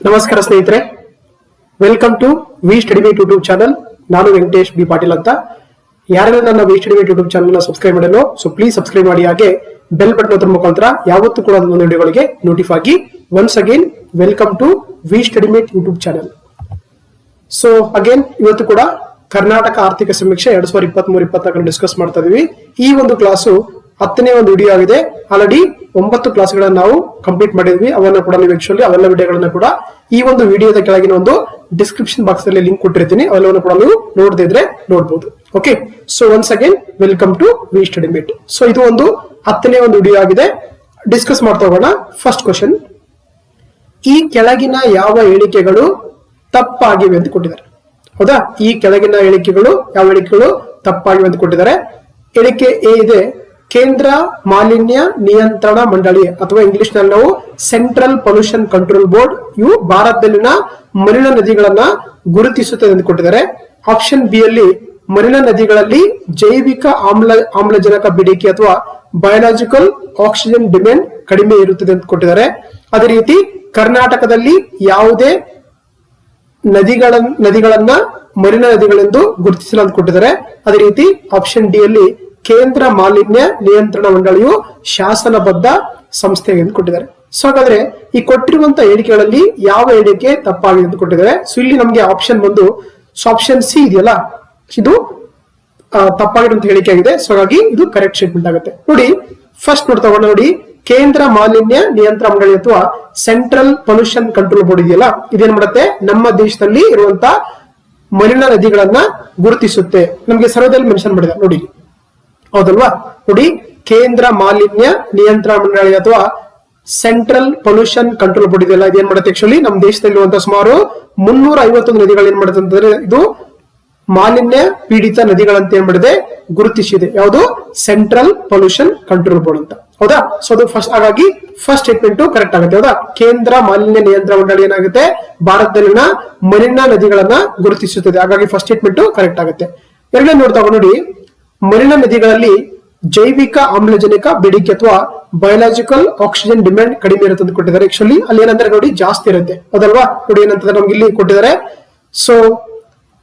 ನಮಸ್ಕಾರ ಸ್ನೇಹಿತರೆ, welcome to V Study Mate YouTube channel. ನಾನು ವೆಂಕಟೇಶ್ ಬಿ ಪಾಟೀಲ್ ಅಂತ. ಯಾರೆಲ್ಲ ನನ್ನ V Study Mate YouTube channel subscribe ಮಾಡಿರೋ ಸೊ ಪ್ಲೀಸ್ ಸಬ್ಸ್ಕ್ರೈಬ್ ಮಾಡಿ. ಹಾಗೆ ಬೆಲ್ ಬಟನ್ ಒತ್ತುವ ಮುಖಾಂತರ ಯಾವತ್ತೂ ಕೂಡ ನನ್ನ ವಿಡಿಯೋಗಳಿಗೆ ನೋಟಿಫೈ ಆಗಿ. Once again welcome to V Study Mate YouTube channel. So again ಇವತ್ತು ಕೂಡ ಕರ್ನಾಟಕ ಆರ್ಥಿಕ ಸಮೀಕ್ಷೆ 2023-24 ಡಿಸ್ಕಸ್ ಮಾಡ್ತಾ ಇದೀವಿ. ಈ ಒಂದು ಕ್ಲಾಸು 10ನೇ ಒಂದು ವಿಡಿಯೋ ಆಗಿದೆ. ಆಲ್ರೆಡಿ 9 ಕ್ಲಾಸ್ಗಳನ್ನ ನಾವು ಕಂಪ್ಲೀಟ್ ಮಾಡಿದ್ವಿ. ಅವನ್ನ ಕೂಡ ನೀವು ಆಕ್ಚುಲಿ ಅವೆಲ್ಲ ವಿಡಿಯೋಗಳನ್ನ ಕೂಡ ಈ ಒಂದು ವಿಡಿಯೋದ ಕೆಳಗಿನ ಒಂದು ಡಿಸ್ಕ್ರಿಪ್ಷನ್ ಬಾಕ್ಸ್ ಅಲ್ಲಿ ಲಿಂಕ್ ಕೊಟ್ಟಿರ್ತೀನಿ. ಅವೆಲ್ಲವನ್ನು ಕೂಡ ನೀವು ನೋಡದೇ ಇದ್ರೆ ನೋಡಬಹುದು. Okay, so once again welcome to V Study Mate. So ಇದು ಒಂದು 10ನೇ ಒಂದು ವಿಡಿಯೋ ಆಗಿದೆ. ಡಿಸ್ಕಸ್ ಮಾಡ್ತಾ ಹೋಗೋಣ. ಫಸ್ಟ್ ಕ್ವಶನ್, ಈ ಕೆಳಗಿನ ಯಾವ ಹೇಳಿಕೆಗಳು ತಪ್ಪಾಗಿವೆ ಅಂತ ಕೊಟ್ಟಿದ್ದಾರೆ. ಹೌದಾ, ಈ ಕೆಳಗಿನ ಹೇಳಿಕೆಗಳು ಯಾವ ಹೇಳಿಕೆಗಳು ತಪ್ಪಾಗಿವೆ ಅಂತ ಕೊಟ್ಟಿದ್ದಾರೆ. ಹೇಳಿಕೆ ಎ ಇದೆ, ಕೇಂದ್ರ ಮಾಲಿನ್ಯ ನಿಯಂತ್ರಣ ಮಂಡಳಿ ಅಥವಾ ಇಂಗ್ಲಿಷ್ ನಲ್ಲಿ ನಾವು ಸೆಂಟ್ರಲ್ ಪೊಲ್ಯೂಷನ್ ಕಂಟ್ರೋಲ್ ಬೋರ್ಡ್ ಇವು ಭಾರತದಲ್ಲಿನ ಮಲಿನ ನದಿಗಳನ್ನ ಗುರುತಿಸುತ್ತದೆ ಎಂದು ಕೊಟ್ಟಿದ್ದಾರೆ. ಆಪ್ಷನ್ ಬಿ ಅಲ್ಲಿ ಮಲಿನ ನದಿಗಳಲ್ಲಿ ಜೈವಿಕ ಆಮ್ಲಜನಕ ಬೇಡಿಕೆ ಅಥವಾ ಬಯೋಲಾಜಿಕಲ್ ಆಕ್ಸಿಜನ್ ಡಿಮ್ಯಾಂಡ್ ಕಡಿಮೆ ಇರುತ್ತದೆ ಅಂತ ಕೊಟ್ಟಿದ್ದಾರೆ. ಅದೇ ರೀತಿ ಕರ್ನಾಟಕದಲ್ಲಿ ಯಾವುದೇ ನದಿಗಳನ್ನ ಮಲಿನ ನದಿಗಳೆಂದು ಗುರುತಿಸಲು ಅಂತ ಕೊಟ್ಟಿದ್ದಾರೆ. ಅದೇ ರೀತಿ ಆಪ್ಷನ್ ಡಿ ಅಲ್ಲಿ ಕೇಂದ್ರ ಮಾಲಿನ್ಯ ನಿಯಂತ್ರಣ ಮಂಡಳಿಯು ಶಾಸನಬದ್ಧ ಸಂಸ್ಥೆ ಎಂದು ಕೊಟ್ಟಿದ್ದಾರೆ. ಸೊ ಹಾಗಾದ್ರೆ ಈ ಕೊಟ್ಟಿರುವಂತಹ ಹೇಳಿಕೆಗಳಲ್ಲಿ ಯಾವ ಹೇಳಿಕೆ ತಪ್ಪಾಗಿದೆ ಅಂತ ಕೊಟ್ಟಿದ್ದಾರೆ. ಸೊ ಇಲ್ಲಿ ನಮಗೆ ಆಪ್ಷನ್ ಬಂದು ಆಪ್ಷನ್ ಸಿ ಇದೆಯಲ್ಲ, ಇದು ತಪ್ಪಾಗಿರುವಂತಹ ಹೇಳಿಕೆ ಆಗಿದೆ. ಸೊ ಹಾಗಾಗಿ ಇದು ಕರೆಕ್ಟ್ ಸ್ಟೇಟ್ಮೆಂಟ್ ಆಗುತ್ತೆ. ನೋಡಿ, ಫಸ್ಟ್ ನೋಡ್ತಾ ಹೋಗೋಣ. ನೋಡಿ, ಕೇಂದ್ರ ಮಾಲಿನ್ಯ ನಿಯಂತ್ರಣ ಮಂಡಳಿ ಅಥವಾ ಸೆಂಟ್ರಲ್ ಪೊಲ್ಯೂಷನ್ ಕಂಟ್ರೋಲ್ ಬೋರ್ಡ್ ಇದೆಯಲ್ಲ, ಇದೇನ್ ಮಾಡುತ್ತೆ, ನಮ್ಮ ದೇಶದಲ್ಲಿ ಇರುವಂತಹ ಮಲಿನ ನದಿಗಳನ್ನ ಗುರುತಿಸುತ್ತೆ. ನಮಗೆ ಸರ್ವೇದಲ್ಲಿ ಮೆನ್ಷನ್ ಮಾಡಿದೆ ನೋಡಿ, ಹೌದಲ್ವಾ. ನೋಡಿ, ಕೇಂದ್ರ ಮಾಲಿನ್ಯ ನಿಯಂತ್ರಣ ಮಂಡಳಿ ಅಥವಾ ಸೆಂಟ್ರಲ್ ಪೊಲ್ಯೂಷನ್ ಕಂಟ್ರೋಲ್ ಬೋರ್ಡ್ ಇದೆಯಲ್ಲ, ಇದೇನ್ ಮಾಡುತ್ತೆ, ಆಕ್ಚುಲಿ ನಮ್ಮ ದೇಶದಲ್ಲಿರುವಂತಹ ಸುಮಾರು 351 ನದಿಗಳು ಏನ್ ಮಾಡುತ್ತೆ ಅಂತಂದ್ರೆ ಇದು ಮಾಲಿನ್ಯ ಪೀಡಿತ ನದಿಗಳಂತ ಏನ್ ಮಾಡಿದೆ ಗುರುತಿಸಿದೆ. ಯಾವುದು, ಸೆಂಟ್ರಲ್ ಪೊಲ್ಯೂಷನ್ ಕಂಟ್ರೋಲ್ ಬೋರ್ಡ್ ಅಂತ. ಹೌದಾ. ಸೊ ಅದು ಫಸ್ಟ್, ಹಾಗಾಗಿ ಫಸ್ಟ್ ಸ್ಟೇಟ್ಮೆಂಟ್ ಕರೆಕ್ಟ್ ಆಗುತ್ತೆ. ಹೌದಾ, ಕೇಂದ್ರ ಮಾಲಿನ್ಯ ನಿಯಂತ್ರಣ ಮಂಡಳಿ ಏನಾಗುತ್ತೆ, ಭಾರತದಲ್ಲಿನ ಮಲಿನ ನದಿಗಳನ್ನ ಗುರುತಿಸುತ್ತದೆ. ಹಾಗಾಗಿ ಫಸ್ಟ್ ಸ್ಟೇಟ್ಮೆಂಟ್ ಕರೆಕ್ಟ್ ಆಗುತ್ತೆ. ಎರಡನೇ ನೋಡ್ತಾ ನೋಡಿ, ಮಲಿನ ನದಿಗಳಲ್ಲಿ ಜೈವಿಕ ಆಮ್ಲಜನಕ ಬೇಡಿಕೆ ಅಥವಾ ಬಯೋಲಾಜಿಕಲ್ ಆಕ್ಸಿಜನ್ ಡಿಮ್ಯಾಂಡ್ ಕಡಿಮೆ ಇರುತ್ತೆ ಅಂತ ಕೊಟ್ಟಿದ್ದಾರೆ. ಆಕ್ಚುಲಿ ಅಲ್ಲಿ ಏನಂದ್ರೆ ನೋಡಿ ಜಾಸ್ತಿ ಇರುತ್ತೆ. ಹೌದಲ್ವಾ. ನೋಡಿ ಏನಂತಂದ್ರೆ ನಮ್ಗೆ ಇಲ್ಲಿ ಕೊಟ್ಟಿದ್ದಾರೆ. ಸೊ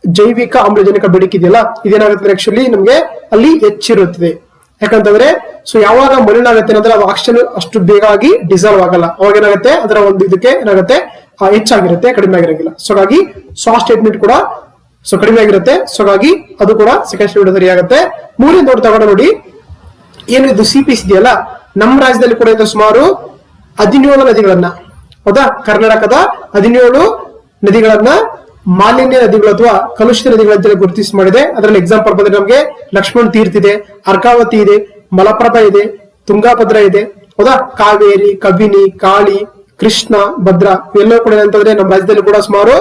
ಜೈವಿಕ ಆಮ್ಲಜನಕ ಬೇಡಿಕೆ ಇದೆಯಲ್ಲ, ಇದೇನಾಗುತ್ತೆ ಆಕ್ಚುಲಿ ನಮ್ಗೆ ಅಲ್ಲಿ ಹೆಚ್ಚಿರುತ್ತದೆ. ಯಾಕಂತಂದ್ರೆ ಸೊ ಯಾವಾಗ ಮಲಿನ ಆಗುತ್ತೆ ಅಂದ್ರೆ ಆಕ್ಸಿಜನ್ ಅಷ್ಟು ಬೇಗ ಆಗಿ ಡಿಸಾಲ್ವ್ ಆಗಲ್ಲ. ಅವಾಗ ಏನಾಗುತ್ತೆ, ಅದರ ಒಂದು ಇದಕ್ಕೆ ಏನಾಗುತ್ತೆ ಹೆಚ್ಚಾಗಿರುತ್ತೆ, ಕಡಿಮೆ ಆಗಿರಂಗಿಲ್ಲ. ಸೊ ಹಾಗಾಗಿ ಆ ಸ್ಟೇಟ್ಮೆಂಟ್ ಕೂಡ ಸೊ ಕಡಿಮೆ ಆಗಿರುತ್ತೆ. ಸೊ ಹಾಗಾಗಿ ಅದು ಕೂಡ ಸೆಕೆಂಡ್ ಸ್ಟೇಟ್ಮೆಂಟ್ ಸರಿ ಆಗುತ್ತೆ. ಮೂರನೇ ನೋಡ್ತಾ ನೋಡಿ, ಏನು ಇದು ಸಿಪಿಸಿ ಇದೆಯಲ್ಲ, ನಮ್ಮ ರಾಜ್ಯದಲ್ಲಿ ಕೂಡ ಇದೆ ಸುಮಾರು 17 ನದಿಗಳನ್ನ, ಹೌದಾ, ಕರ್ನಾಟಕದ 17 ನದಿಗಳನ್ನ ಮಾಲಿನ್ಯ ನದಿಗಳು ಅಥವಾ ಕಲುಷಿತ ನದಿಗಳಂತ ಗುರುತಿಸಿ ಮಾಡಿದೆ. ಅದರಲ್ಲಿ ಎಕ್ಸಾಂಪಲ್ ಬಂದ್ರೆ ನಮ್ಗೆ ಲಕ್ಷ್ಮಣ್ ತೀರ್ಥ ಇದೆ, ಅರ್ಕಾವತಿ ಇದೆ, ಮಲಪ್ರಭಾ ಇದೆ, ತುಂಗಾಭದ್ರಾ ಇದೆ, ಹೌದಾ, ಕಾವೇರಿ, ಕಬಿನಿ, ಕಾಳಿ, ಕೃಷ್ಣ, ಭದ್ರಾ ಇವೆಲ್ಲವೂ ಕೂಡ ಏನಂತಂದ್ರೆ ನಮ್ಮ ರಾಜ್ಯದಲ್ಲಿ ಕೂಡ ಸುಮಾರು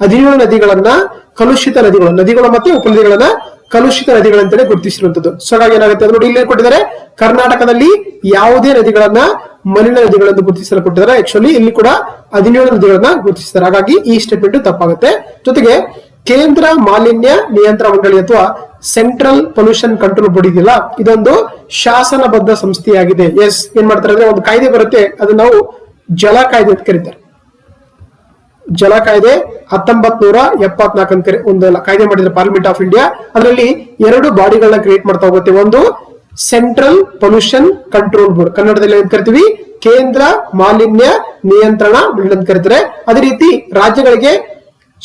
17 ನದಿಗಳನ್ನ ಕಲುಷಿತ ನದಿಗಳು ಮತ್ತೆ ಉಪನದಿಗಳನ್ನ ಕಲುಷಿತ ನದಿಗಳಂತಲೇ ಗುರುತಿಸಿರುವಂತದ್ದು. ಸೊ ಹಾಗಾಗಿ ಏನಾಗುತ್ತೆ ನೋಡಿ, ಇಲ್ಲಿ ಕೊಟ್ಟಿದ್ದಾರೆ ಕರ್ನಾಟಕದಲ್ಲಿ ಯಾವುದೇ ನದಿಗಳನ್ನ ಮಲಿನ ನದಿಗಳೆಂದು ಗುರುತಿಸಲು ಕೊಟ್ಟಿದ್ದಾರೆ. ಆಕ್ಚುಲಿ ಇಲ್ಲಿ ಕೂಡ 17 ನದಿಗಳನ್ನ ಗುರುತಿಸಿದ್ದಾರೆ. ಹಾಗಾಗಿ ಈ ಸ್ಟೇಟ್ಮೆಂಟ್ ತಪ್ಪಾಗುತ್ತೆ. ಜೊತೆಗೆ ಕೇಂದ್ರ ಮಾಲಿನ್ಯ ನಿಯಂತ್ರಣ ಮಂಡಳಿ ಅಥವಾ ಸೆಂಟ್ರಲ್ ಪೊಲ್ಯೂಷನ್ ಕಂಟ್ರೋಲ್ ಬೋರ್ಡ್ ಇದೆಯಲ್ಲ, ಇದೊಂದು ಶಾಸನಬದ್ಧ ಸಂಸ್ಥೆಯಾಗಿದೆ. ಎಸ್, ಏನ್ ಮಾಡ್ತಾರೆ ಅಂದ್ರೆ ಒಂದು ಕಾಯ್ದೆ ಬರುತ್ತೆ, ಅದನ್ನ ನಾವು ಜಲ ಕಾಯ್ದೆ ಅಂತ ಕರೀತಾರೆ. ಜಲ ಕಾಯ್ದೆ 1974 ಅಂತ ಒಂದು ಕಾಯ್ದೆ ಮಾಡಿದ್ರೆ ಪಾರ್ಲಿಮೆಂಟ್ ಆಫ್ ಇಂಡಿಯಾ. ಅದರಲ್ಲಿ 2 ಬಾಡಿಗಳನ್ನ ಕ್ರಿಯೇಟ್ ಮಾಡ್ತಾ ಹೋಗುತ್ತೆ. ಒಂದು ಸೆಂಟ್ರಲ್ ಪೊಲ್ಯೂಷನ್ ಕಂಟ್ರೋಲ್ ಬೋರ್ಡ್, ಕನ್ನಡದಲ್ಲಿ ಏನ್ ಕರಿತೀವಿ ಕೇಂದ್ರ ಮಾಲಿನ್ಯ ನಿಯಂತ್ರಣ ಮಂಡಳಿ ಅಂತ ಕರೀತಾರೆ. ಅದೇ ರೀತಿ ರಾಜ್ಯಗಳಿಗೆ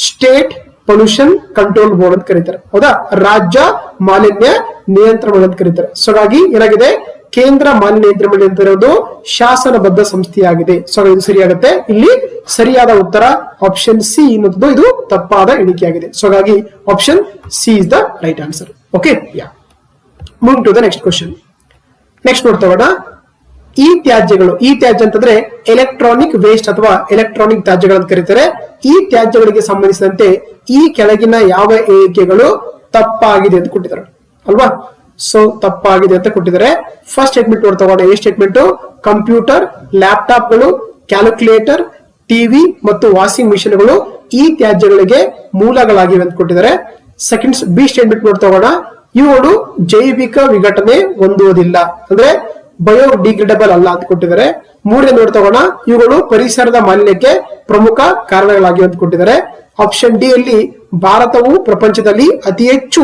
ಸ್ಟೇಟ್ ಪೊಲ್ಯೂಷನ್ ಕಂಟ್ರೋಲ್ ಬೋರ್ಡ್ ಅಂತ ಕರೀತಾರೆ. ಹೌದಾ, ರಾಜ್ಯ ಮಾಲಿನ್ಯ ನಿಯಂತ್ರಣ ಮಂಡಳಿ ಅಂತ ಕರೀತಾರೆ. ಸೊ ಹಾಗಾಗಿ ಏನಾಗಿದೆ, ಕೇಂದ್ರ ಮಾಲಿನ್ಯ ನಿಯಂತ್ರಣ ಮಂಡಳಿ ಅಂತ ಇರೋದು ಶಾಸನಬದ್ಧ ಸಂಸ್ಥೆಯಾಗಿದೆ. ಸೊ ಇದು ಸರಿಯಾಗುತ್ತೆ. ಇಲ್ಲಿ ಸರಿಯಾದ ಉತ್ತರ ಆಪ್ಷನ್ ಸಿ ಅನ್ನೋದು ಇದು ತಪ್ಪಾದ ಎಣಿಕೆಯಾಗಿದೆ. ಸೊ ಹಾಗಾಗಿ option C is the right answer. Okay, yeah, move to the next question. Next ನೋಡ್ತಾ ಹೋಗೋಣ. ಈ ತ್ಯಾಜ್ಯ ಅಂತಂದ್ರೆ ಎಲೆಕ್ಟ್ರಾನಿಕ್ ವೇಸ್ಟ್ ಅಥವಾ ಎಲೆಕ್ಟ್ರಾನಿಕ್ ತ್ಯಾಜ್ಯಗಳಂತ ಕರೀತಾರೆ. ಈ ತ್ಯಾಜ್ಯಗಳಿಗೆ ಸಂಬಂಧಿಸಿದಂತೆ ಈ ಕೆಳಗಿನ ಯಾವ ಹೇಳಿಕೆಗಳು ತಪ್ಪಾಗಿದೆ ಅಂತ ಕೊಟ್ಟಿದ್ದಾರೆ ಅಲ್ವಾ. ಸೊ ತಪ್ಪಾಗಿದೆ ಅಂತ ಕೊಟ್ಟಿದ್ದಾರೆ. ಫಸ್ಟ್ ಸ್ಟೇಟ್ಮೆಂಟ್ ನೋಡ್ತಾ ಹೋಗೋಣ. ಈ ಸ್ಟೇಟ್ಮೆಂಟ್ ಕಂಪ್ಯೂಟರ್, ಲ್ಯಾಪ್ಟಾಪ್ಗಳು, ಕ್ಯಾಲ್ಕುಲೇಟರ್, ಟಿವಿ ಮತ್ತು ವಾಷಿಂಗ್ ಮಿಷಿನ್ಗಳು ಈ ತ್ಯಾಜ್ಯಗಳಿಗೆ ಮೂಲಗಳಾಗಿವೆ ಅಂತ ಕೊಟ್ಟಿದ್ದಾರೆ. ಸೆಕೆಂಡ್ ಬಿ ಸ್ಟೇಟ್ಮೆಂಟ್ ನೋಡ್ತಾ ಹೋಗೋಣ. ಇವುಗಳು ಜೈವಿಕ ವಿಘಟನೆ ಹೊಂದುವುದಿಲ್ಲ, ಅಂದ್ರೆ ಬಯೋಡಿಗ್ರೇಡಬಲ್ ಅಲ್ಲ ಅಂತ ಕೊಟ್ಟಿದ್ದಾರೆ. ಮೂರನೇ ನೋಡ್ತಗೋಣ, ಇವುಗಳು ಪರಿಸರದ ಮಾಲಿನ್ಯಕ್ಕೆ ಪ್ರಮುಖ ಕಾರಣಗಳಾಗಿವೆ ಅಂತ ಕೊಟ್ಟಿದ್ದಾರೆ. ಆಪ್ಷನ್ ಡಿ ಅಲ್ಲಿ ಭಾರತವು ಪ್ರಪಂಚದಲ್ಲಿ ಅತಿ ಹೆಚ್ಚು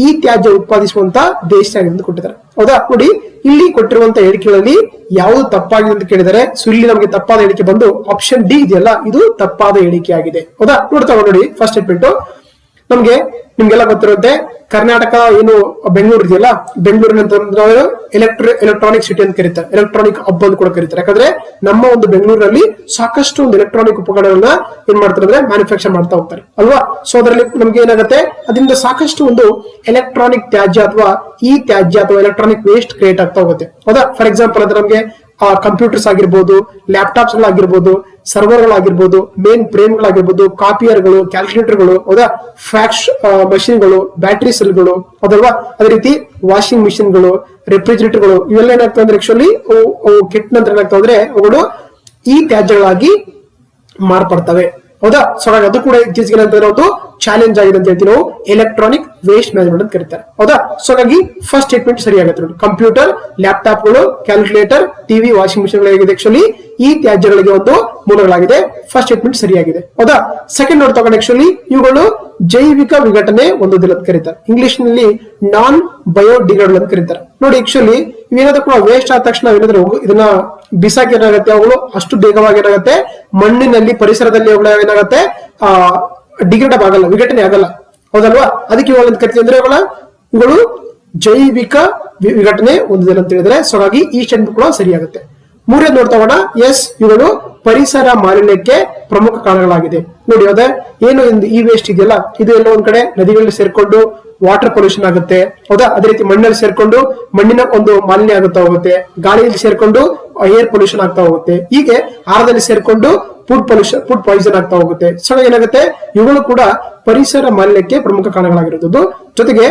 ಈ ತ್ಯಾಜ್ಯ ಉತ್ಪಾದಿಸುವಂತ ದೇಶ ಅಂತ ಕೊಟ್ಟಿದ್ದಾರೆ. ಹೌದಾ, ನೋಡಿ ಇಲ್ಲಿ ಕೊಟ್ಟಿರುವಂತ ಹೇಳಿಕೆಗಳಲ್ಲಿ ಯಾವುದು ತಪ್ಪಾಗಿದೆ ಅಂತ ಕೇಳಿದರೆ, ಸೊ ಇಲ್ಲಿ ನಮಗೆ ತಪ್ಪಾದ ಹೇಳಿಕೆ ಬಂದು ಆಪ್ಷನ್ ಡಿ ಇದೆಯಲ್ಲ, ಇದು ತಪ್ಪಾದ ಹೇಳಿಕೆ ಆಗಿದೆ. ಹೌದಾ, ನೋಡ್ತಾ ನೋಡಿ ಫಸ್ಟ್ ಸ್ಟೇಟ್ಮೆಂಟ್ ನಮ್ಗೆ ನಿಮ್ಗೆಲ್ಲ ಗೊತ್ತಿರುತ್ತೆ, ಕರ್ನಾಟಕ ಏನು ಬೆಂಗಳೂರು ಇದೆಯಲ್ಲ, ಬೆಂಗಳೂರಿನ ಎಲೆಕ್ಟ್ರಾನಿಕ್ ಸಿಟಿ ಅಂತ ಕರೀತಾರೆ, ಎಲೆಕ್ಟ್ರಾನಿಕ್ ಹಬ್ ಅಂತ ಕೂಡ ಕರೀತಾರೆ. ಯಾಕಂದ್ರೆ ನಮ್ಮ ಒಂದು ಬೆಂಗಳೂರಲ್ಲಿ ಸಾಕಷ್ಟು ಒಂದು ಎಲೆಕ್ಟ್ರಾನಿಕ್ ಉಪಕರಣಗಳನ್ನ ಏನ್ ಮಾಡ್ತಾರೆ ಅಂದ್ರೆ ಮ್ಯಾನುಫ್ಯಾಕ್ಚರ್ ಮಾಡ್ತಾ ಹೋಗ್ತಾರೆ ಅಲ್ವಾ. ಸೊ ಅದರಲ್ಲಿ ನಮ್ಗೆ ಏನಾಗುತ್ತೆ, ಅದರಿಂದ ಸಾಕಷ್ಟು ಒಂದು ಎಲೆಕ್ಟ್ರಾನಿಕ್ ತ್ಯಾಜ್ಯ ಅಥವಾ ಈ ತ್ಯಾಜ್ಯ ಅಥವಾ ಎಲೆಕ್ಟ್ರಾನಿಕ್ ವೇಸ್ಟ್ ಕ್ರಿಯೇಟ್ ಆಗ್ತಾ ಹೋಗುತ್ತೆ. ಹೌದಾ, ಫಾರ್ ಎಕ್ಸಾಂಪಲ್ ಅಂದ್ರೆ ನಮ್ಗೆ ಕಂಪ್ಯೂಟರ್ಸ್ ಆಗಿರ್ಬೋದು, ಲ್ಯಾಪ್ಟಾಪ್ಸ್ ಗಳಾಗಿರ್ಬೋದು, ಸರ್ವರ್ ಗಳಾಗಿರ್ಬೋದು, ಮೇನ್ ಫ್ರೇಮ್ ಗಳಾಗಿರ್ಬೋದು, ಕಾಪಿಯರ್ಗಳು, ಕ್ಯಾಲ್ಕುಲೇಟರ್ಗಳು, ಹೌದಾ, ಫ್ಯಾಕ್ಸ್ ಮಷಿನ್ಗಳು, ಬ್ಯಾಟರಿ ಸೆಲ್ಗಳು, ಹೌದಲ್ವಾ. ಅದೇ ರೀತಿ ವಾಷಿಂಗ್ ಮಿಷಿನ್ಗಳು, ರೆಫ್ರಿಜರೇಟರ್ಗಳು, ಇವೆಲ್ಲ ಏನಾಗ್ತವೆ ಅಂದ್ರೆ ಆಕ್ಚುಲಿ ಕೆಟ್ಟ ನಂತರ ಏನಾಗ್ತವೆ ಅಂದ್ರೆ ಅವುಗಳು ಈ ತ್ಯಾಜ್ಯಗಳಾಗಿ ಮಾರ್ಪಡ್ತವೆ. ಹೌದಾ, ಸೊ ಹಾಗಾಗಿ ಅದು ಕೂಡ ಇತ್ತೀಚೆಗೆ ಒಂದು ಚಾಲೆಂಜ್ ಆಗಿದೆ ಅಂತ ಹೇಳ್ತೀವಿ ನಾವು, ಎಲೆಕ್ಟ್ರಾನಿಕ್ ವೇಸ್ಟ್ ಮ್ಯಾನೇಜ್ಮೆಂಟ್ ಅಂತ ಕರೀತಾರೆ. ಹೌದಾ, ಸೊ ಹಾಗಾಗಿ ಫಸ್ಟ್ ಸ್ಟೇಟ್ಮೆಂಟ್ ಸರಿಯಾಗುತ್ತೆ ನೋಡಿ. ಕಂಪ್ಯೂಟರ್, ಲ್ಯಾಪ್ಟಾಪ್ಗಳು, ಕ್ಯಾಲ್ಕುಲೇಟರ್, ಟಿವಿ, ವಾಷಿಂಗ್ ಮಿಷಿನ್ ಗಳಾಗಿದೆ ಆಕ್ಚುಲಿ ಈ ತ್ಯಾಜ್ಯಗಳಿಗೆ ಒಂದು ಮೂಲಗಳಾಗಿದೆ. ಫಸ್ಟ್ ಸ್ಟೇಟ್ಮೆಂಟ್ ಸರಿಯಾಗಿದೆ. ಹೌದಾ, ಸೆಕೆಂಡ್ ನೋಡ್ ತಗೊಂಡು ಆಕ್ಚುಲಿ ಇವುಗಳು ಜೈವಿಕ ವಿಘಟನೆ ಹೊಂದುವುದಿಲ್ಲ ಅಂತ ಕರೀತಾರೆ. ಇಂಗ್ಲಿಷ್ ನಲ್ಲಿ ನಾನ್ ಬಯೋಡಿಗ್ರೇಡಬಲ್ ಅಂತ ಕರೀತಾರೆ. ನೋಡಿ ಆಕ್ಚುಲಿ ಇವೇನಾದ್ರೂ ಕೂಡ ವೇಸ್ಟ್ ಆದ ತಕ್ಷಣ ಏನಾದ್ರೂ ಇದನ್ನ ಬಿಸಾಕಿ ಏನಾಗುತ್ತೆ, ಅವುಗಳು ಅಷ್ಟು ಬೇಗವಾಗಿ ಏನಾಗುತ್ತೆ ಮಣ್ಣಿನಲ್ಲಿ, ಪರಿಸರದಲ್ಲಿ ಅವುಗಳು ಏನಾಗುತ್ತೆ ಡಿಗ್ರೇಡ್ ಆಗಲ್ಲ, ವಿಘಟನೆ ಆಗಲ್ಲ. ಹೌದಲ್ವಾ, ಅದಕ್ಕೆ ಇವುಗಳು ಅಂತ ಕರಿತೀವಿ ಅಂದ್ರೆ ಇವುಗಳು ಜೈವಿಕ ವಿಘಟನೆ ಹೊಂದಿದೆ ಅಂತ ಹೇಳಿದ್ರೆ, ಸೊ ಹಾಗಾಗಿ ಈ ಸ್ಟೇಟ್ಮೆಂಟ್ ಕೂಡ ಸರಿಯಾಗುತ್ತೆ. ಮೂರನೇ ನೋಡ್ತಾ ಎಸ್, ಇವುಗಳು ಪರಿಸರ ಮಾಲಿನ್ಯಕ್ಕೆ ಪ್ರಮುಖ ಕಾರಣಗಳಾಗಿದೆ. ನೋಡಿ ಅದೇ ಏನು ಈ ವೇಸ್ಟ್ ಇದೆಯಲ್ಲ, ಇದು ಎಲ್ಲ ಒಂದ್ ಕಡೆ ನದಿಗಳಲ್ಲಿ ಸೇರ್ಕೊಂಡು ವಾಟರ್ ಪೊಲ್ಯೂಷನ್ ಆಗುತ್ತೆ. ಹೌದಾ, ಅದೇ ರೀತಿ ಮಣ್ಣಲ್ಲಿ ಸೇರ್ಕೊಂಡು ಮಣ್ಣಿನ ಒಂದು ಮಾಲಿನ್ಯ ಆಗುತ್ತಾ ಹೋಗುತ್ತೆ, ಗಾಳಿಯಲ್ಲಿ ಸೇರ್ಕೊಂಡು ಏರ್ ಪೊಲ್ಯೂಷನ್ ಆಗ್ತಾ ಹೋಗುತ್ತೆ, ಹೀಗೆ ಆಹಾರದಲ್ಲಿ ಸೇರ್ಕೊಂಡು ಫುಡ್ ಪಾಯ್ಸನ್ ಆಗ್ತಾ ಹೋಗುತ್ತೆ. ಸೊ ಏನಾಗುತ್ತೆ, ಇವುಗಳು ಕೂಡ ಪರಿಸರ ಮಾಲಿನ್ಯಕ್ಕೆ ಪ್ರಮುಖ ಕಾರಣಗಳಾಗಿರುವುದು. ಜೊತೆಗೆ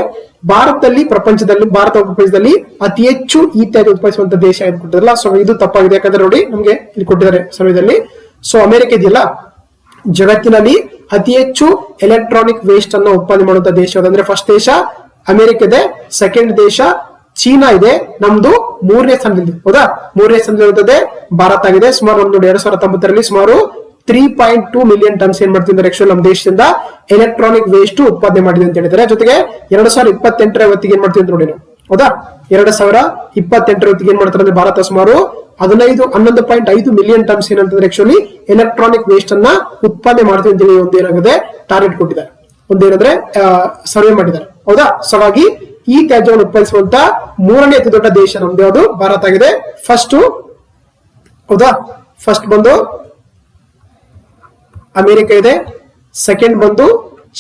ಭಾರತದಲ್ಲಿ ಪ್ರಪಂಚದಲ್ಲಿ ಅತಿ ಹೆಚ್ಚು ಈ ತ್ಯಾಜ್ಯ ಉತ್ಪಾದಿಸುವಂತ ದೇಶ ಅಂತ ಕೊಟ್ಟಿದ್ರಲ್ಲ, ಸೊ ಇದು ತಪ್ಪಾಗಿದೆ. ಯಾಕಂದ್ರೆ ನೋಡಿ ನಮ್ಗೆ ಇಲ್ಲಿ ಕೊಟ್ಟಿದ್ದಾರೆ ಸಮಯದಲ್ಲಿ, ಸೊ ಅಮೆರಿಕ ಇದೆಯಲ್ಲ ಜಗತ್ತಿನಲ್ಲಿ ಅತಿ ಹೆಚ್ಚು ಎಲೆಕ್ಟ್ರಾನಿಕ್ ವೇಸ್ಟ್ ಅನ್ನು ಉತ್ಪಾದನೆ ಮಾಡುವಂತ ದೇಶ ಅಂದ್ರೆ ಫಸ್ಟ್ ದೇಶ ಅಮೆರಿಕ ಇದೆ, ಸೆಕೆಂಡ್ ದೇಶ ಚೀನಾ ಇದೆ, ನಮ್ದು ಮೂರನೇ ಸ್ಥಾನದಲ್ಲಿ. ಹೌದಾ, ಮೂರನೇ ಸ್ಥಾನದಲ್ಲಿ ಭಾರತ ಆಗಿದೆ. ಸುಮಾರು ನಮ್ದು 2019 ಸುಮಾರು 3.2 ಮಿಲಿಯನ್ ಟನ್ಸ್ ಏನ್ ಮಾಡ್ತಿದ್ದಾರೆ ಆಕ್ಚುಲಿ ನಮ್ಮ ದೇಶದಿಂದ ಎಲೆಕ್ಟ್ರಾನಿಕ್ ವೇಸ್ಟ್ ಉತ್ಪಾದನೆ ಮಾಡಿದೆ ಅಂತ ಹೇಳಿದ್ದಾರೆ. ಜೊತೆಗೆ 2028 ಹೊತ್ತಿಗೆ ಏನ್ ಮಾಡ್ತೀವಿ ನೋಡಿ ನಾವು. ಹೌದಾ, 2028 ಹೊತ್ತಿಗೆ ಏನ್ ಮಾಡ್ತಾರೆ ಅಂದ್ರೆ ಭಾರತ ಸುಮಾರು 11.5 ಮಿಲಿಯನ್ ಟನ್ಸ್ ಏನಂತಂದ್ರೆ ಆಕ್ಚುಲಿ ಎಲೆಕ್ಟ್ರಾನಿಕ್ ವೇಸ್ಟ್ ಅನ್ನ ಉತ್ಪಾದನೆ ಮಾಡ್ತೀವಿ ಅಂತ ಹೇಳಿ ಒಂದು ಏನಾಗಿದೆ ಟಾರ್ಗೆಟ್ ಕೊಟ್ಟಿದ್ದಾರೆ, ಒಂದೇನಂದ್ರೆ ಸರ್ವೆ ಮಾಡಿದ್ದಾರೆ. ಹೌದಾ, ಸೊ ಹಾಗಾಗಿ ಈ ತ್ಯಾಜ್ಯವನ್ನು ಉತ್ಪಾದಿಸುವಂತ ಮೂರನೇ ಅತಿ ದೊಡ್ಡ ದೇಶ ನಮ್ದು ಯಾವುದು ಭಾರತ ಆಗಿದೆ. ಫಸ್ಟ್ ಹೌದಾ, ಫಸ್ಟ್ ಬಂದು ಅಮೆರಿಕ ಇದೆ, ಸೆಕೆಂಡ್ ಬಂದು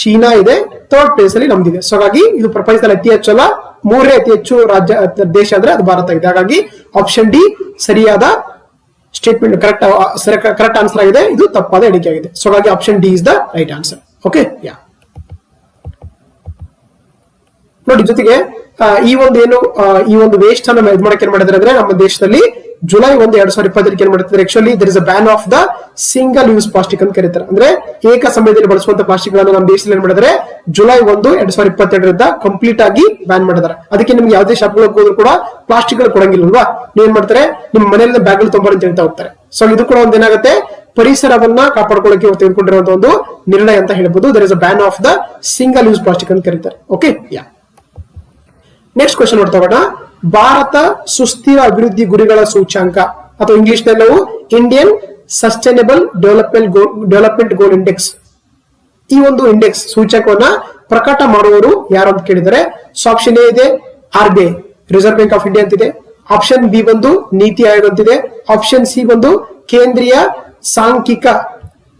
ಚೀನಾ ಇದೆ, ಥರ್ಡ್ ಪ್ಲೇಸ್ ಅಲ್ಲಿ ನಮ್ದಿದೆ. ಸೊ ಹಾಗಾಗಿ ಇದು ಪ್ರಪಂಚದಲ್ಲಿ ಅತಿ ಹೆಚ್ಚು ಅಲ್ಲ, ಮೂರನೇ ಅತಿ ಹೆಚ್ಚು ದೇಶ ಅಂದ್ರೆ ಅದು ಭಾರತ ಇದೆ. ಹಾಗಾಗಿ ಆಪ್ಷನ್ ಡಿ ಸರಿಯಾದ ಸ್ಟೇಟ್ಮೆಂಟ್, ಕರೆಕ್ಟ್ ಆನ್ಸರ್ ಆಗಿದೆ, ಇದು ತಪ್ಪಾದ ಹೇಳಿಕೆ ಆಗಿದೆ. ಸೊ ಹಾಗಾಗಿ option D is the right answer. Okay, ಯಾ ನೋಡಿ. ಜೊತೆಗೆ ಈ ಒಂದು ವೇಸ್ಟ್ ಅನ್ನ ಇದು ಮಾಡಕ್ಕೆ ಏನ್ ಮಾಡಿದ್ರೆ ಅಂದ್ರೆ ನಮ್ಮ ದೇಶದಲ್ಲಿ ಜುಲೈ 1, 2020 ಏನ್ ಮಾಡ್ತಿದ್ದಾರೆ actually there is a ban of the single use plastic ಅಂತ ಕರೀತಾರೆ. ಅಂದ್ರೆ ಏಕ ಸಮಯದಲ್ಲಿ ಬಳಸುವಂತ ಪ್ಲಾಸ್ಟಿಕ್ ಗಳನ್ನು ನಮ್ಮ ದೇಶದಲ್ಲಿ ಏನ್ ಮಾಡಿದ್ರೆ ಜುಲೈ 1, 2022 ಕಂಪ್ಲೀಟ್ ಆಗಿ ಬ್ಯಾನ್ ಮಾಡಿದ್ದಾರೆ. ಅದಕ್ಕೆ ನಿಮ್ಗೆ ಯಾವುದೇ ಶಾಪ್ಗಳಿಗೆ ಹೋದ್ರು ಕೂಡ ಪ್ಲಾಸ್ಟಿಕ್ ಗಳು ಕೊಡಂಗಿಲ್ವಾ, ನೀವ್ ಏನ್ ಮಾಡ್ತಾರೆ ನಿಮ್ಮ ಮನೆಯಿಂದ ಬ್ಯಾಗ್ ಗಳು ತೊಂಬರ್ ಅಂತ ಹೇಳ್ತಾ ಹೋಗ್ತಾರೆ. ಸೊ ಇದು ಕೂಡ ಒಂದೇನಾಗುತ್ತೆ ಪರಿಸರವನ್ನ ಕಾಪಾಡ್ಕೊಳ್ಳಕ್ಕೆ ತೆಗೆದುಕೊಂಡಿರುವಂತಹ ಒಂದು ನಿರ್ಣಯ ಅಂತ ಹೇಳ್ಬೋದು. There is a ban of the single use plastic ಅಂತ ಕರೀತಾರೆ. ಓಕೆ, ಯಾ ನೆಕ್ಸ್ಟ್ ಕ್ವೆಶ್ಚನ್ ನೋಡ್ತಾ ಹೋಗೋಣ. ಭಾರತ ಸುಸ್ಥಿರ ಅಭಿವೃದ್ಧಿ ಗುರಿಗಳ ಸೂಚ್ಯಾಂಕ ಅಥವಾ ಇಂಗ್ಲಿಷ್ ನಲ್ಲಿ ನಾವು Indian sustainable development goal index, ಈ ಒಂದು ಇಂಡೆಕ್ಸ್ ಸೂಚ್ಯಂಕವನ್ನ ಪ್ರಕಟ ಮಾಡುವವರು ಯಾರು ಅಂತ ಕೇಳಿದರೆ, ಸೊ ಆಪ್ಷನ್ ಎ ಇದೆ RBI Reserve Bank of India ಅಂತಿದೆ, ಆಪ್ಷನ್ ಬಿ ಬಂದು ನೀತಿ ಆಯೋಗ ಅಂತಿದೆ, ಆಪ್ಷನ್ ಸಿ ಬಂದು ಕೇಂದ್ರೀಯ ಸಾಂಖ್ಯಿಕ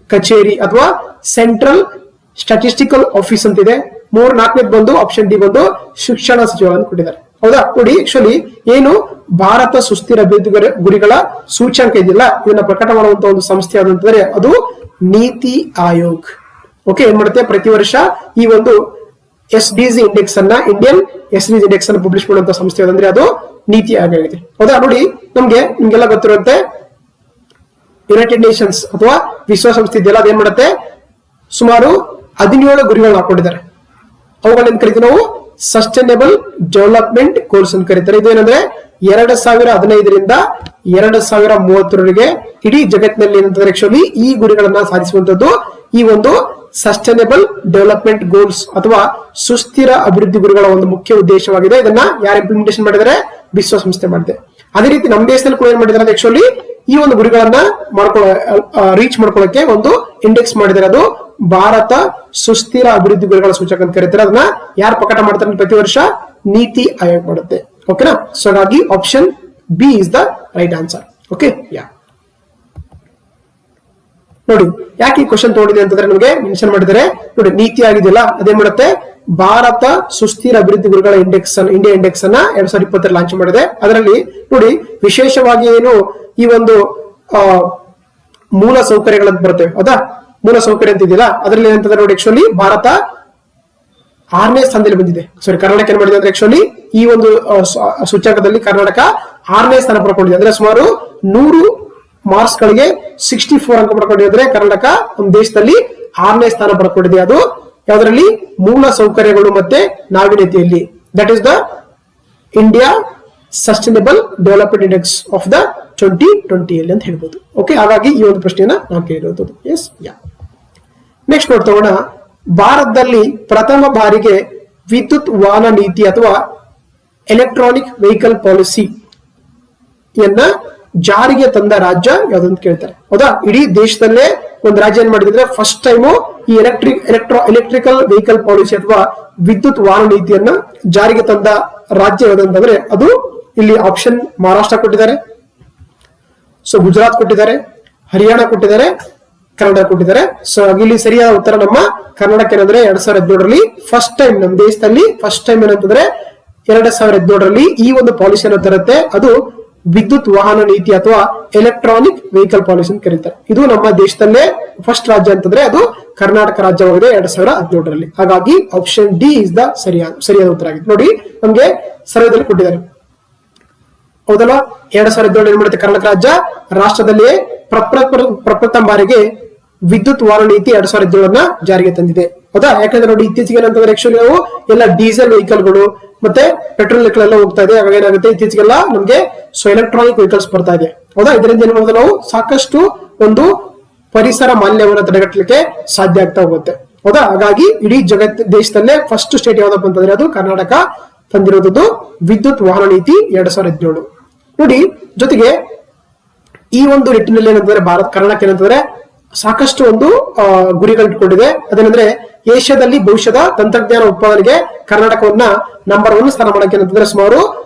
ಕಚೇರಿ ಅಥವಾ ಸೆಂಟ್ರಲ್ ಸ್ಟಾಟಿಸ್ಟಿಕಲ್ ಆಫೀಸ್ ಅಂತಿದೆ, ನಾಲ್ಕನೇದು ಬಂದು ಆಪ್ಷನ್ ಡಿ ಬಂದು ಶಿಕ್ಷಣ ಸಚಿವಾಲಯ ಕೊಟ್ಟಿದ್ದಾರೆ. ಹೌದಾ, ನೋಡಿ ಆಕ್ಚುಲಿ ಏನು ಭಾರತ ಸುಸ್ಥಿರ ಅಭಿವೃದ್ಧಿ ಗುರಿಗಳ ಸೂಚ್ಯಂಕ ಇದೆಯಲ್ಲ, ಇದನ್ನ ಪ್ರಕಟ ಮಾಡುವಂತ ಒಂದು ಸಂಸ್ಥೆ ಯಾವ್ದಂತಂದ್ರೆ ಅದು ನೀತಿ ಆಯೋಗ್. ಓಕೆ, ಏನ್ ಮಾಡುತ್ತೆ ಪ್ರತಿ ವರ್ಷ ಈ ಒಂದು SDG ಇಂಡೆಕ್ಸ್ ಅನ್ನ, ಇಂಡಿಯನ್ SDG ಇಂಡೆಕ್ಸ್ ಅನ್ನು ಪಬ್ಲಿಷ್ ಮಾಡುವಂತ ಸಂಸ್ಥೆ ಅಂದ್ರೆ ಅದು ನೀತಿ ಆಯೋಗ ಆಗಿದೆ. ಹೌದಾ, ನೋಡಿ ನಿಮ್ಗೆಲ್ಲ ಗೊತ್ತಿರುವಂತೆ ಯುನೈಟೆಡ್ ನೇಷನ್ಸ್ ಅಥವಾ ವಿಶ್ವಸಂಸ್ಥೆ ಇದೆಯಲ್ಲ ಅದೇನ್ ಮಾಡುತ್ತೆ ಸುಮಾರು 17 ಗುರಿಗಳನ್ನ ಹಾಕೊಂಡಿದ್ದಾರೆ. ಅವುಗಳನ್ನ ಕರಿತೀವಿ ನಾವು ಸಸ್ಟೈನಬಲ್ ಡೆವಲಪ್ಮೆಂಟ್ ಗೋಲ್ಸ್ ಅಂತ ಕರೀತಾರೆ. ಇದೇನಂದ್ರೆ 2015ರಿಂದ 2030ರವರೆಗೆ ಇಡೀ ಜಗತ್ತಿನಲ್ಲಿ ಏನಂತಂದ್ರೆ ಆಕ್ಚುಲಿ ಈ ಗುರಿಗಳನ್ನ ಸಾಧಿಸುವಂತದ್ದು ಈ ಒಂದು ಸಸ್ಟೈನಬಲ್ ಡೆವಲಪ್ಮೆಂಟ್ ಗೋಲ್ಸ್ ಅಥವಾ ಸುಸ್ಥಿರ ಅಭಿವೃದ್ಧಿ ಗುರಿಗಳ ಒಂದು ಮುಖ್ಯ ಉದ್ದೇಶವಾಗಿದೆ. ಇದನ್ನ ಯಾರು ಇಂಪ್ಲಿಮೆಂಟೇಷನ್ ಮಾಡಿದರೆ? ವಿಶ್ವಸಂಸ್ಥೆ ಮಾಡಿದೆ. ಅದೇ ರೀತಿ ನಮ್ಮ ದೇಶದಲ್ಲಿ ಕೂಡ ಏನ್ ಮಾಡಿದ್ದಾರೆ ಆಕ್ಚುಲಿ ಈ ಒಂದು ಗುರಿಗಳನ್ನ ರೀಚ್ ಮಾಡ್ಕೊಳ್ಳಕ್ಕೆ ಒಂದು ಇಂಡೆಕ್ಸ್ ಮಾಡಿದ್ದಾರೆ. ಅದು ಭಾರತ ಸುಸ್ಥಿರ ಅಭಿವೃದ್ಧಿ ಗುರಿಗಳ ಸೂಚಕ ಅಂತ ಕರೀತಾರೆ. ಅದನ್ನ ಯಾರು ಪ್ರಕಟ ಮಾಡ್ತಾರೆ? ಪ್ರತಿ ವರ್ಷ ನೀತಿ ಆಯೋಗ ಮಾಡುತ್ತೆ. ಓಕೆನಾ? ಸೊ ಹಾಗಾಗಿ option B is the right answer. Okay, ಯಾ ನೋಡಿ ಯಾಕೆ ಈ ಕ್ವಶನ್ ತಗೊಂಡಿದೆ ಅಂತಂದ್ರೆ ನಮಗೆ ಮೆನ್ಷನ್ ಮಾಡಿದರೆ ನೋಡಿ ನೀತಿ ಆಗಿದೆಯಲ್ಲ ಅದೇನ್ ಮಾಡುತ್ತೆ, ಭಾರತ ಸುಸ್ಥಿರ ಅಭಿವೃದ್ಧಿ ಗುರಿಗಳ ಇಂಡೆಕ್ಸ್ ಇಂಡಿಯಾ ಇಂಡೆಕ್ಸ್ ಅನ್ನ 2020 ಲಾಂಚ್ ಮಾಡಿದೆ. ಅದರಲ್ಲಿ ನೋಡಿ ವಿಶೇಷವಾಗಿ ಏನು ಈ ಒಂದು ಮೂಲ ಸೌಕರ್ಯಗಳಂತ ಬರ್ತವೆ, ಹೌದಾ? ಮೂಲ ಸೌಕರ್ಯ ಅಂತ ಇದೆಯಲ್ಲ ಅದರಲ್ಲಿ ಏನಂತಂದ್ರೆ ನೋಡಿ ಆಕ್ಚುಲಿ ಭಾರತ 6ನೇ ಸ್ಥಾನದಲ್ಲಿ ಬಂದಿದೆ. ಸಾರಿ, ಕರ್ನಾಟಕ ಏನ್ ಮಾಡಿದೆ ಅಂದ್ರೆ ಆಕ್ಚುಲಿ ಈ ಒಂದು ಸೂಚಕದಲ್ಲಿ ಕರ್ನಾಟಕ 6ನೇ ಸ್ಥಾನ ಪಡ್ಕೊಂಡಿದೆ. ಅಂದ್ರೆ ಸುಮಾರು 100 ಮಾರ್ಕ್ಸ್ ಗಳಿಗೆ 64 ಅಂಕ ಪಡ್ಕೊಂಡಿದೆ. ಅಂದ್ರೆ ಕರ್ನಾಟಕ ನಮ್ಮ ದೇಶದಲ್ಲಿ 6ನೇ ಸ್ಥಾನ ಪಡ್ಕೊಂಡಿದೆ. ಅದು ಯಾವುದರಲ್ಲಿ? ಮೂಲ ಸೌಕರ್ಯಗಳು ಮತ್ತೆ ನಾವೀನ್ಯತೆಯಲ್ಲಿ. That is the India sustainable development index of the 2020 ಅಂತ ಹೇಳ್ಬೋದು. ಓಕೆ, ಹಾಗಾಗಿ ಈ ಒಂದು ಪ್ರಶ್ನೆಯನ್ನ ನಾವು ಕೇಳಿರೋದು. ಎಸ್, ಯಾ. ನೆಕ್ಸ್ಟ್ ನೋಡ್ತೋಣ. ಭಾರತದಲ್ಲಿ ಪ್ರಥಮ ಬಾರಿಗೆ ವಿದ್ಯುತ್ ವಾಹನ ನೀತಿ ಅಥವಾ ಎಲೆಕ್ಟ್ರಾನಿಕ್ ವೆಹಿಕಲ್ ಪಾಲಿಸಿಯನ್ನ ಜಾರಿಗೆ ತಂದ ರಾಜ್ಯ ಯಾವ್ದಂತ ಕೇಳ್ತಾರೆ, ಹೌದಾ? ಇಡೀ ದೇಶದಲ್ಲೇ ಒಂದು ರಾಜ್ಯ ಏನ್ ಮಾಡಿದ್ರೆ ಫಸ್ಟ್ ಟೈಮು ಈ ಎಲೆಕ್ಟ್ರಿಕಲ್ ವೆಹಿಕಲ್ ಪಾಲಿಸಿ ಅಥವಾ ವಿದ್ಯುತ್ ವಾಹನ ನೀತಿಯನ್ನ ಜಾರಿಗೆ ತಂದ ರಾಜ್ಯ ಯಾವ್ದಂತಂದ್ರೆ ಅದು ಇಲ್ಲಿ ಆಪ್ಷನ್ ಮಹಾರಾಷ್ಟ್ರ ಕೊಟ್ಟಿದ್ದಾರೆ, ಸೊ ಗುಜರಾತ್ ಕೊಟ್ಟಿದ್ದಾರೆ, ಹರಿಯಾಣ ಕೊಟ್ಟಿದ್ದಾರೆ, ಕರ್ನಾಟಕ ಕೊಟ್ಟಿದ್ದಾರೆ. ಸೊ ಇಲ್ಲಿ ಸರಿಯಾದ ಉತ್ತರ ನಮ್ಮ ಕರ್ನಾಟಕ ಏನಂದ್ರೆ 2017ರಲ್ಲಿ ಫಸ್ಟ್ ಟೈಮ್ ನಮ್ಮ ದೇಶದಲ್ಲಿ ಫಸ್ಟ್ ಟೈಮ್ ಏನಂತಂದ್ರೆ 2017ರಲ್ಲಿ ಈ ಒಂದು ಪಾಲಿಸಿಯನ್ನು ತರುತ್ತೆ. ಅದು ವಿದ್ಯುತ್ ವಾಹನ ನೀತಿ ಅಥವಾ ಎಲೆಕ್ಟ್ರಾನಿಕ್ ವೆಹಿಕಲ್ ಪಾಲಿಸಿ ಅಂತ ಕರೀತಾರೆ. ಇದು ನಮ್ಮ ದೇಶದಲ್ಲೇ ಫಸ್ಟ್ ರಾಜ್ಯ ಅಂತಂದ್ರೆ ಅದು ಕರ್ನಾಟಕ ರಾಜ್ಯವಾಗಿದೆ 2017ರಲ್ಲಿ. ಹಾಗಾಗಿ ಆಪ್ಷನ್ ಡಿ ಇಸ್ ದ ಸರಿಯಾದ ಉತ್ತರ ಆಗಿದೆ. ನೋಡಿ ನಮ್ಗೆ ಸರ್ವೇದಲ್ಲಿ ಕೊಟ್ಟಿದ್ದಾರೆ, ಹೌದಲ್ಲ? 2017 ಏನ್ ಮಾಡುತ್ತೆ ಕರ್ನಾಟಕ ರಾಜ್ಯ ರಾಷ್ಟ್ರದಲ್ಲಿಯೇ ಪ್ರಪ್ರಥಮ ಬಾರಿಗೆ ವಿದ್ಯುತ್ ವಾಹನ ನೀತಿ 2017 ಜಾರಿಗೆ ತಂದಿದೆ, ಹೌದಾ? ಯಾಕಂದ್ರೆ ನೋಡಿ ಇತ್ತೀಚೆಗೆ ಏನಂತಂದ್ರೆ ಆಕ್ಚುಲಿ ನಾವು ಎಲ್ಲ ಡೀಸೆಲ್ ವೆಹಿಕಲ್ಗಳು ಮತ್ತೆ ಪೆಟ್ರೋಲ್ ವೆಹಿಕಲ್ ಎಲ್ಲ ಹೋಗ್ತಾ ಇದೆ. ಅವಾಗ ಏನಾಗುತ್ತೆ ಇತ್ತೀಚೆಗೆಲ್ಲ ನಮ್ಗೆ ಸೊ ಎಲೆಕ್ಟ್ರಾನಿಕ್ ವೆಹಿಕಲ್ಸ್ ಬರ್ತಾ ಇದೆ, ಹೌದಾ? ಇದರಿಂದ ಏನ್ ಮಾಡೋದು ನಾವು ಸಾಕಷ್ಟು ಒಂದು ಪರಿಸರ ಮಾಲಿನ್ಯವನ್ನು ತಡೆಗಟ್ಟಲಿಕ್ಕೆ ಸಾಧ್ಯ ಆಗ್ತಾ ಹೋಗುತ್ತೆ, ಹೌದಾ? ಹಾಗಾಗಿ ಇಡೀ ದೇಶದಲ್ಲೇ ಫಸ್ಟ್ ಸ್ಟೇಟ್ ಯಾವ್ದಪ್ಪ ಅಂತಂದ್ರೆ ಅದು ಕರ್ನಾಟಕ ತಂದಿರೋದು ವಿದ್ಯುತ್ ವಾಹನ ನೀತಿ 2017. ನೋಡಿ ಜೊತೆಗೆ ಈ ಒಂದು ನಿಟ್ಟಿನಲ್ಲಿ ಏನಂತಂದ್ರೆ ಕರ್ನಾಟಕ ಏನಂತಂದ್ರೆ ಸಾಕಷ್ಟು ಒಂದು ಗುರಿಗಳು ಇಟ್ಕೊಂಡಿದೆ. ಅದೇನಂದ್ರೆ ಏಷ್ಯಾದಲ್ಲಿ ಭವಿಷ್ಯದ ತಂತ್ರಜ್ಞಾನ ಉತ್ಪಾದನೆಗೆ ಕರ್ನಾಟಕವನ್ನ ನಂಬರ್ 1 ಸ್ಥಾನ ಮಾಡಕ್ಕೆ ಏನಂತಂದ್ರೆ ಸುಮಾರು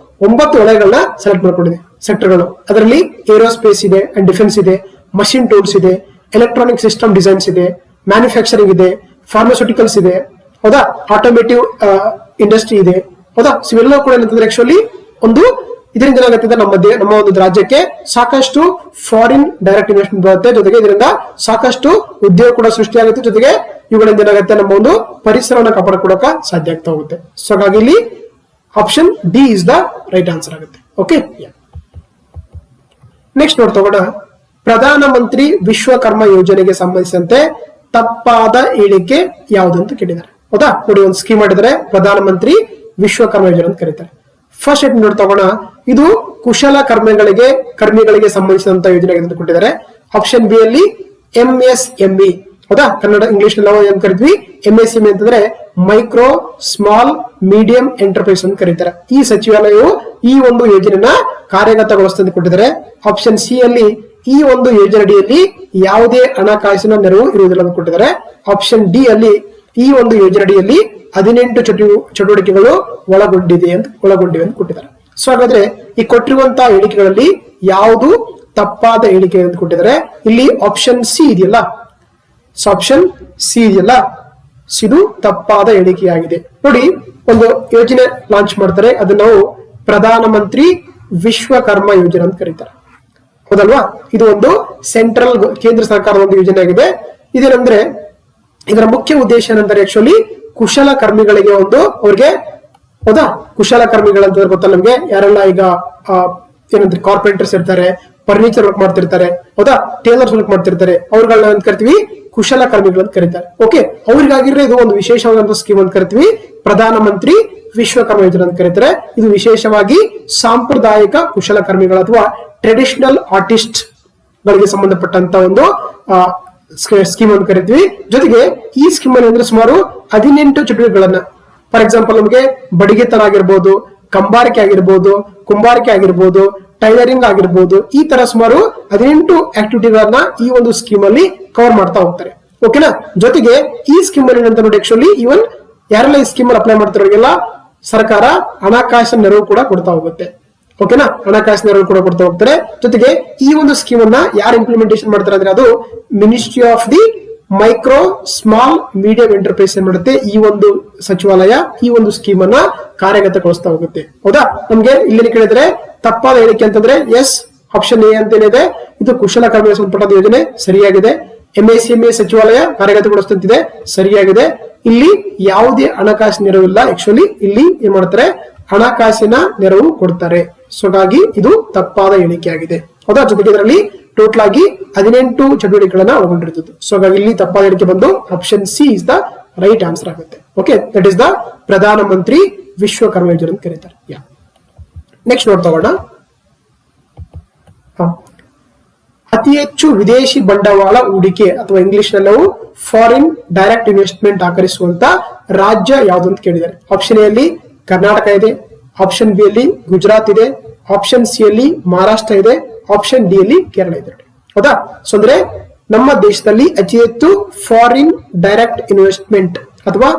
9 ವಲಯಗಳನ್ನ ಸೆಲೆಕ್ಟ್ ಮಾಡ್ಕೊಂಡಿದೆ, ಸೆಕ್ಟರ್ಗಳು. ಅದರಲ್ಲಿ ಏರೋಸ್ಪೇಸ್ ಇದೆ ಅಂಡ್ ಡಿಫೆನ್ಸ್ ಇದೆ, ಮಷಿನ್ ಟೂಲ್ಸ್ ಇದೆ, ಎಲೆಕ್ಟ್ರಾನಿಕ್ ಸಿಸ್ಟಮ್ ಡಿಸೈನ್ಸ್ ಇದೆ, ಮ್ಯಾನುಫ್ಯಾಕ್ಚರಿಂಗ್ ಇದೆ, ಫಾರ್ಮಾಸ್ಯೂಟಿಕಲ್ಸ್ ಇದೆ, ಹೌದಾ? ಆಟೋಮೇಟಿವ್ ಇಂಡಸ್ಟ್ರಿ ಇದೆ, ಹೌದಾ? ಸೊ ಇವೆಲ್ಲವೂ ಕೂಡ ಏನಂತಂದ್ರೆ ಆಕ್ಚುಲಿ ಒಂದು ಇದರಿಂದ ಏನಾಗುತ್ತೆ ನಮ್ಮ ಒಂದು ರಾಜ್ಯಕ್ಕೆ ಸಾಕಷ್ಟು ಫಾರಿನ್ ಡೈರೆಕ್ಟ್ ಇನ್ವೆಸ್ಟ್ಮೆಂಟ್ ಬರುತ್ತೆ. ಜೊತೆಗೆ ಇದರಿಂದ ಸಾಕಷ್ಟು ಉದ್ಯೋಗ ಕೂಡ ಸೃಷ್ಟಿಯಾಗುತ್ತೆ. ಜೊತೆಗೆ ಇವುಗಳಿಂದ ಏನಾಗುತ್ತೆ ನಮ್ಮ ಒಂದು ಪರಿಸರವನ್ನು ಕಾಪಾಡಿಕೊಡಕ ಸಾಧ್ಯ ಆಗ್ತಾ ಹೋಗುತ್ತೆ. ಸೊ ಹಾಗಾಗಿ ಇಲ್ಲಿ option D is the right answer ಆಗುತ್ತೆ. ಓಕೆ, ನೆಕ್ಸ್ಟ್ ನೋಡ್ತೋಣ. ಪ್ರಧಾನಮಂತ್ರಿ ವಿಶ್ವಕರ್ಮ ಯೋಜನೆಗೆ ಸಂಬಂಧಿಸಿದಂತೆ ತಪ್ಪಾದ ಹೇಳಿಕೆ ಯಾವ್ದಂತ ಕೇಳಿದ್ದಾರೆ, ಹೌದಾ? ನೋಡಿ ಒಂದು ಸ್ಕೀಮ್ ಮಾಡಿದರೆ ಪ್ರಧಾನಮಂತ್ರಿ ವಿಶ್ವಕರ್ಮ ಯೋಜನೆ ಅಂತ ಕರೀತಾರೆ. ಫಸ್ಟ್ ಏಟ್ ನೋಡ್ತೋಣ. ಇದು ಕುಶಲ ಕರ್ಮಿಗಳಿಗೆ ಸಂಬಂಧಿಸಿದಂತ ಯೋಜನೆ ಅಂತ ಕೊಟ್ಟಿದ್ದಾರೆ. ಆಪ್ಷನ್ ಬಿ ಅಲ್ಲಿ MSME, ಹೌದಾ? ಕನ್ನಡ ಇಂಗ್ಲಿಷ್ ನಾವು ಏನ್ ಕರಿತೀವಿ MSME ಅಂತಂದ್ರೆ ಮೈಕ್ರೋ ಸ್ಮಾಲ್ ಮೀಡಿಯಂ ಎಂಟರ್ಪ್ರೈಸ್ ಅಂತ ಕರೀತಾರೆ. ಈ ಸಚಿವಾಲಯವು ಈ ಒಂದು ಯೋಜನೆಯನ್ನ ಕಾರ್ಯಗತಗೊಳಿಸ್ತಂತ ಕೊಟ್ಟಿದ್ದಾರೆ. ಆಪ್ಷನ್ ಸಿ ಅಲ್ಲಿ ಈ ಒಂದು ಯೋಜನೆ ಅಡಿಯಲ್ಲಿ ಯಾವುದೇ ಹಣಕಾಸಿನ ನೆರವು ಇರುವುದಿಲ್ಲ ಅಂತ ಕೊಟ್ಟಿದ್ದಾರೆ. ಆಪ್ಷನ್ ಡಿ ಅಲ್ಲಿ ಈ ಒಂದು ಯೋಜನೆ ಅಡಿಯಲ್ಲಿ 18 ಚಟುವಟಿಕೆಗಳು ಒಳಗೊಂಡಿವೆ ಅಂತ ಕೊಟ್ಟಿದ್ದಾರೆ. ಸೊ ಹಾಗಾದ್ರೆ ಈ ಕೊಟ್ಟಿರುವಂತಹ ಹೇಳಿಕೆಗಳಲ್ಲಿ ಯಾವುದು ತಪ್ಪಾದ ಹೇಳಿಕೆ ಅಂತ ಕೊಟ್ಟಿದ್ದಾರೆ? ಇಲ್ಲಿ ಆಪ್ಷನ್ ಸಿ ಇದೆಯಲ್ಲ, ಸೊ ಆಪ್ಷನ್ ಸಿ ಇದೆಯಲ್ಲ, ಇದು ತಪ್ಪಾದ ಹೇಳಿಕೆಯಾಗಿದೆ. ನೋಡಿ ಒಂದು ಯೋಜನೆ ಲಾಂಚ್ ಮಾಡ್ತಾರೆ, ಅದನ್ನ ನಾವು ಪ್ರಧಾನಮಂತ್ರಿ ವಿಶ್ವಕರ್ಮ ಯೋಜನೆ ಅಂತ ಕರೀತಾರೆ, ಹೌದಲ್ವಾ? ಇದು ಒಂದು ಸೆಂಟ್ರಲ್ ಕೇಂದ್ರ ಸರ್ಕಾರದ ಒಂದು ಯೋಜನೆ ಆಗಿದೆ. ಇದೇನಂದ್ರೆ ಇದರ ಮುಖ್ಯ ಉದ್ದೇಶ ಏನಂದ್ರೆ ಆಕ್ಚುಲಿ ಕುಶಲ ಕರ್ಮಿಗಳಿಗೆ ಅವ್ರಿಗೆ, ಹೌದಾ? ಕುಶಲ ಕರ್ಮಿಗಳಂತ ಗೊತ್ತಲ್ಲ ನಮ್ಗೆ, ಯಾರೆಲ್ಲ ಈಗ ಏನಂದ್ರೆ ಕಾರ್ಪೆಂಟರ್ಸ್ ಇರ್ತಾರೆ, ಫರ್ನಿಚರ್ ವರ್ಕ್ ಮಾಡ್ತಿರ್ತಾರೆ, ಹೌದಾ? ಟೇಲರ್ಸ್ ವರ್ಕ್ ಮಾಡ್ತಿರ್ತಾರೆ, ಅವ್ರಗಳನ್ನ ಅಂತ ಕರಿತೀವಿ ಕುಶಲ ಕರ್ಮಿಗಳು ಅಂತ ಕರೀತಾರೆ. ಓಕೆ, ಅವ್ರಿಗಾಗಿರೋ ಇದು ಒಂದು ವಿಶೇಷವಾದಂತಹ ಸ್ಕೀಮ್ ಅಂತ ಕರಿತೀವಿ ಪ್ರಧಾನಮಂತ್ರಿ ವಿಶ್ವಕರ್ಮ ಯೋಜನೆ ಅಂತ ಕರೀತಾರೆ. ಇದು ವಿಶೇಷವಾಗಿ ಸಾಂಪ್ರದಾಯಿಕ ಕುಶಲಕರ್ಮಿಗಳು ಅಥವಾ ಟ್ರೆಡಿಷನಲ್ ಆರ್ಟಿಸ್ಟ್ ಗಳಿಗೆ ಸಂಬಂಧಪಟ್ಟಂತ ಒಂದು ಸ್ಕೀಮ್ ಅಂತ ಕರಿತೀವಿ. ಜೊತೆಗೆ ಈ ಸ್ಕೀಮ್ ಅಲ್ಲಿ ಅಂದ್ರೆ ಸುಮಾರು 18 ಚಟುವಟಿಕೆಗಳನ್ನ, ಫಾರ್ ಎಕ್ಸಾಂಪಲ್ ನಮಗೆ ಬಡಿಗೆತನ ಆಗಿರ್ಬೋದು, ಕಂಬಾರಿಕೆ ಆಗಿರ್ಬೋದು, ಕುಂಬಾರಿಕೆ ಆಗಿರ್ಬೋದು, ಟೈಲರಿಂಗ್ ಆಗಿರ್ಬೋದು, ಈ ತರ ಸುಮಾರು 18 ಆಕ್ಟಿವಿಟಿಗಳನ್ನ ಈ ಒಂದು ಸ್ಕೀಮ್ ಅಲ್ಲಿ ಕವರ್ ಮಾಡ್ತಾ ಹೋಗ್ತಾರೆ. ಓಕೆನಾ. ಜೊತೆಗೆ ಈ ಸ್ಕೀಮ್ ಅಲ್ಲಿ ಏನಂತ ನೋಡಿ, ಆಕ್ಚುಲಿ ಇವನ್ ಯಾರೆಲ್ಲ ಈ ಸ್ಕೀಮ್ ಅಲ್ಲಿ ಅಪ್ಲೈ ಮಾಡ್ತಾರೋರಿಗೆಲ್ಲ ಸರ್ಕಾರ ಹಣಕಾಸಿನ ನೆರವು ಕೂಡ ಕೊಡ್ತಾ ಹೋಗುತ್ತೆ. ಓಕೆನಾ, ಹಣಕಾಸಿನ ನೆರವು ಕೂಡ ಕೊಡ್ತಾ ಹೋಗ್ತಾರೆ. ಜೊತೆಗೆ ಈ ಒಂದು ಸ್ಕೀಮ್ ಅನ್ನ ಯಾರು ಇಂಪ್ಲಿಮೆಂಟೇಷನ್ ಮಾಡ್ತಾರೆ ಅಂದ್ರೆ ಅದು ministry of the micro small medium enterprise ಏನ್ ಮಾಡುತ್ತೆ, ಈ ಒಂದು ಸಚಿವಾಲಯ ಈ ಒಂದು ಸ್ಕೀಮ್ ಅನ್ನ ಕಾರ್ಯಗತಗೊಳಿಸ್ತಾ ಹೋಗುತ್ತೆ. ಹೌದಾ. ನಮ್ಗೆ ಇಲ್ಲಿ ಕೇಳಿದ್ರೆ ತಪ್ಪಾದ ಹೇಳಿಕೆ ಅಂತಂದ್ರೆ ಎಸ್, ಆಪ್ಷನ್ ಎ ಅಂತ ಏನಿದೆ ಇದು ಕುಶಲಕರ್ಮಿಗೆ ಸಂಬಂಧಪಟ್ಟ ಯೋಜನೆ ಸರಿಯಾಗಿದೆ. ಎಂಎಸ್ಎಂಇ ಸಚಿವಾಲಯ ಕಾರ್ಯಗತಗೊಳಿಸುತ್ತಿದೆ, ಸರಿಯಾಗಿದೆ. ಇಲ್ಲಿ ಯಾವುದೇ ಹಣಕಾಸಿನ ನೆರವು ಇಲ್ಲ. ಆಕ್ಚುಲಿ ಇಲ್ಲಿ ಏನ್ ಮಾಡ್ತಾರೆ, ಹಣಕಾಸಿನ ನೆರವು ಕೊಡ್ತಾರೆ. ಸೊ ಹಾಗಾಗಿ ಇದು ತಪ್ಪಾದ ಹೇಳಿಕೆ ಆಗಿದೆ. ಹೌದಾ. ಜೊತೆಗೆ ಇದರಲ್ಲಿ ಟೋಟಲ್ ಆಗಿ 18 ಚಟುವಟಿಕೆಗಳನ್ನ ಒಳಗೊಂಡಿರುತ್ತದೆ. ಸೊ ಹಾಗಾಗಿ ಇಲ್ಲಿ ತಪ್ಪಾದ ಹೇಳಿಕೆ ಬಂದು option C is the right answer ಆಗುತ್ತೆ. Okay, that is the Pradhan Mantri Vishwakarma ಯೋಜನೆ ಅಂತ ಕರೀತಾರೆ. ನೆಕ್ಸ್ಟ್ ನೋಡ್ತಗೋಣ. ಅತಿ ಹೆಚ್ಚು ವಿದೇಶಿ ಬಂಡವಾಳ ಹೂಡಿಕೆ ಅಥವಾ ಇಂಗ್ಲಿಷ್ ನಲ್ಲಿ ನಾವು ಫಾರಿನ್ ಡೈರೆಕ್ಟ್ ಇನ್ವೆಸ್ಟ್ಮೆಂಟ್ ಆಕರ್ಷಿಸುವಂತ ರಾಜ್ಯ ಯಾವುದು ಅಂತ ಕೇಳಿದ್ದಾರೆ. ಆಪ್ಷನ್ ಎ ಅಲ್ಲಿ ಕರ್ನಾಟಕ ಇದೆ, ಆಪ್ಷನ್ ಬಿ ಅಲ್ಲಿ ಗುಜರಾತ್ ಇದೆ, ಆಪ್ಷನ್ ಸಿ ಅಲ್ಲಿ ಮಹಾರಾಷ್ಟ್ರ ಇದೆ, ಆಪ್ಷನ್ ಡಿ ಅಲ್ಲಿ ಕೇರಳ ಇದೆ. ಹೌದಾ. ಸೊ ಅಂದ್ರೆ ನಮ್ಮ ದೇಶದಲ್ಲಿ ಅತಿ ಹೆಚ್ಚು ಫಾರಿನ್ ಡೈರೆಕ್ಟ್ ಇನ್ವೆಸ್ಟ್ಮೆಂಟ್ ಅಥವಾ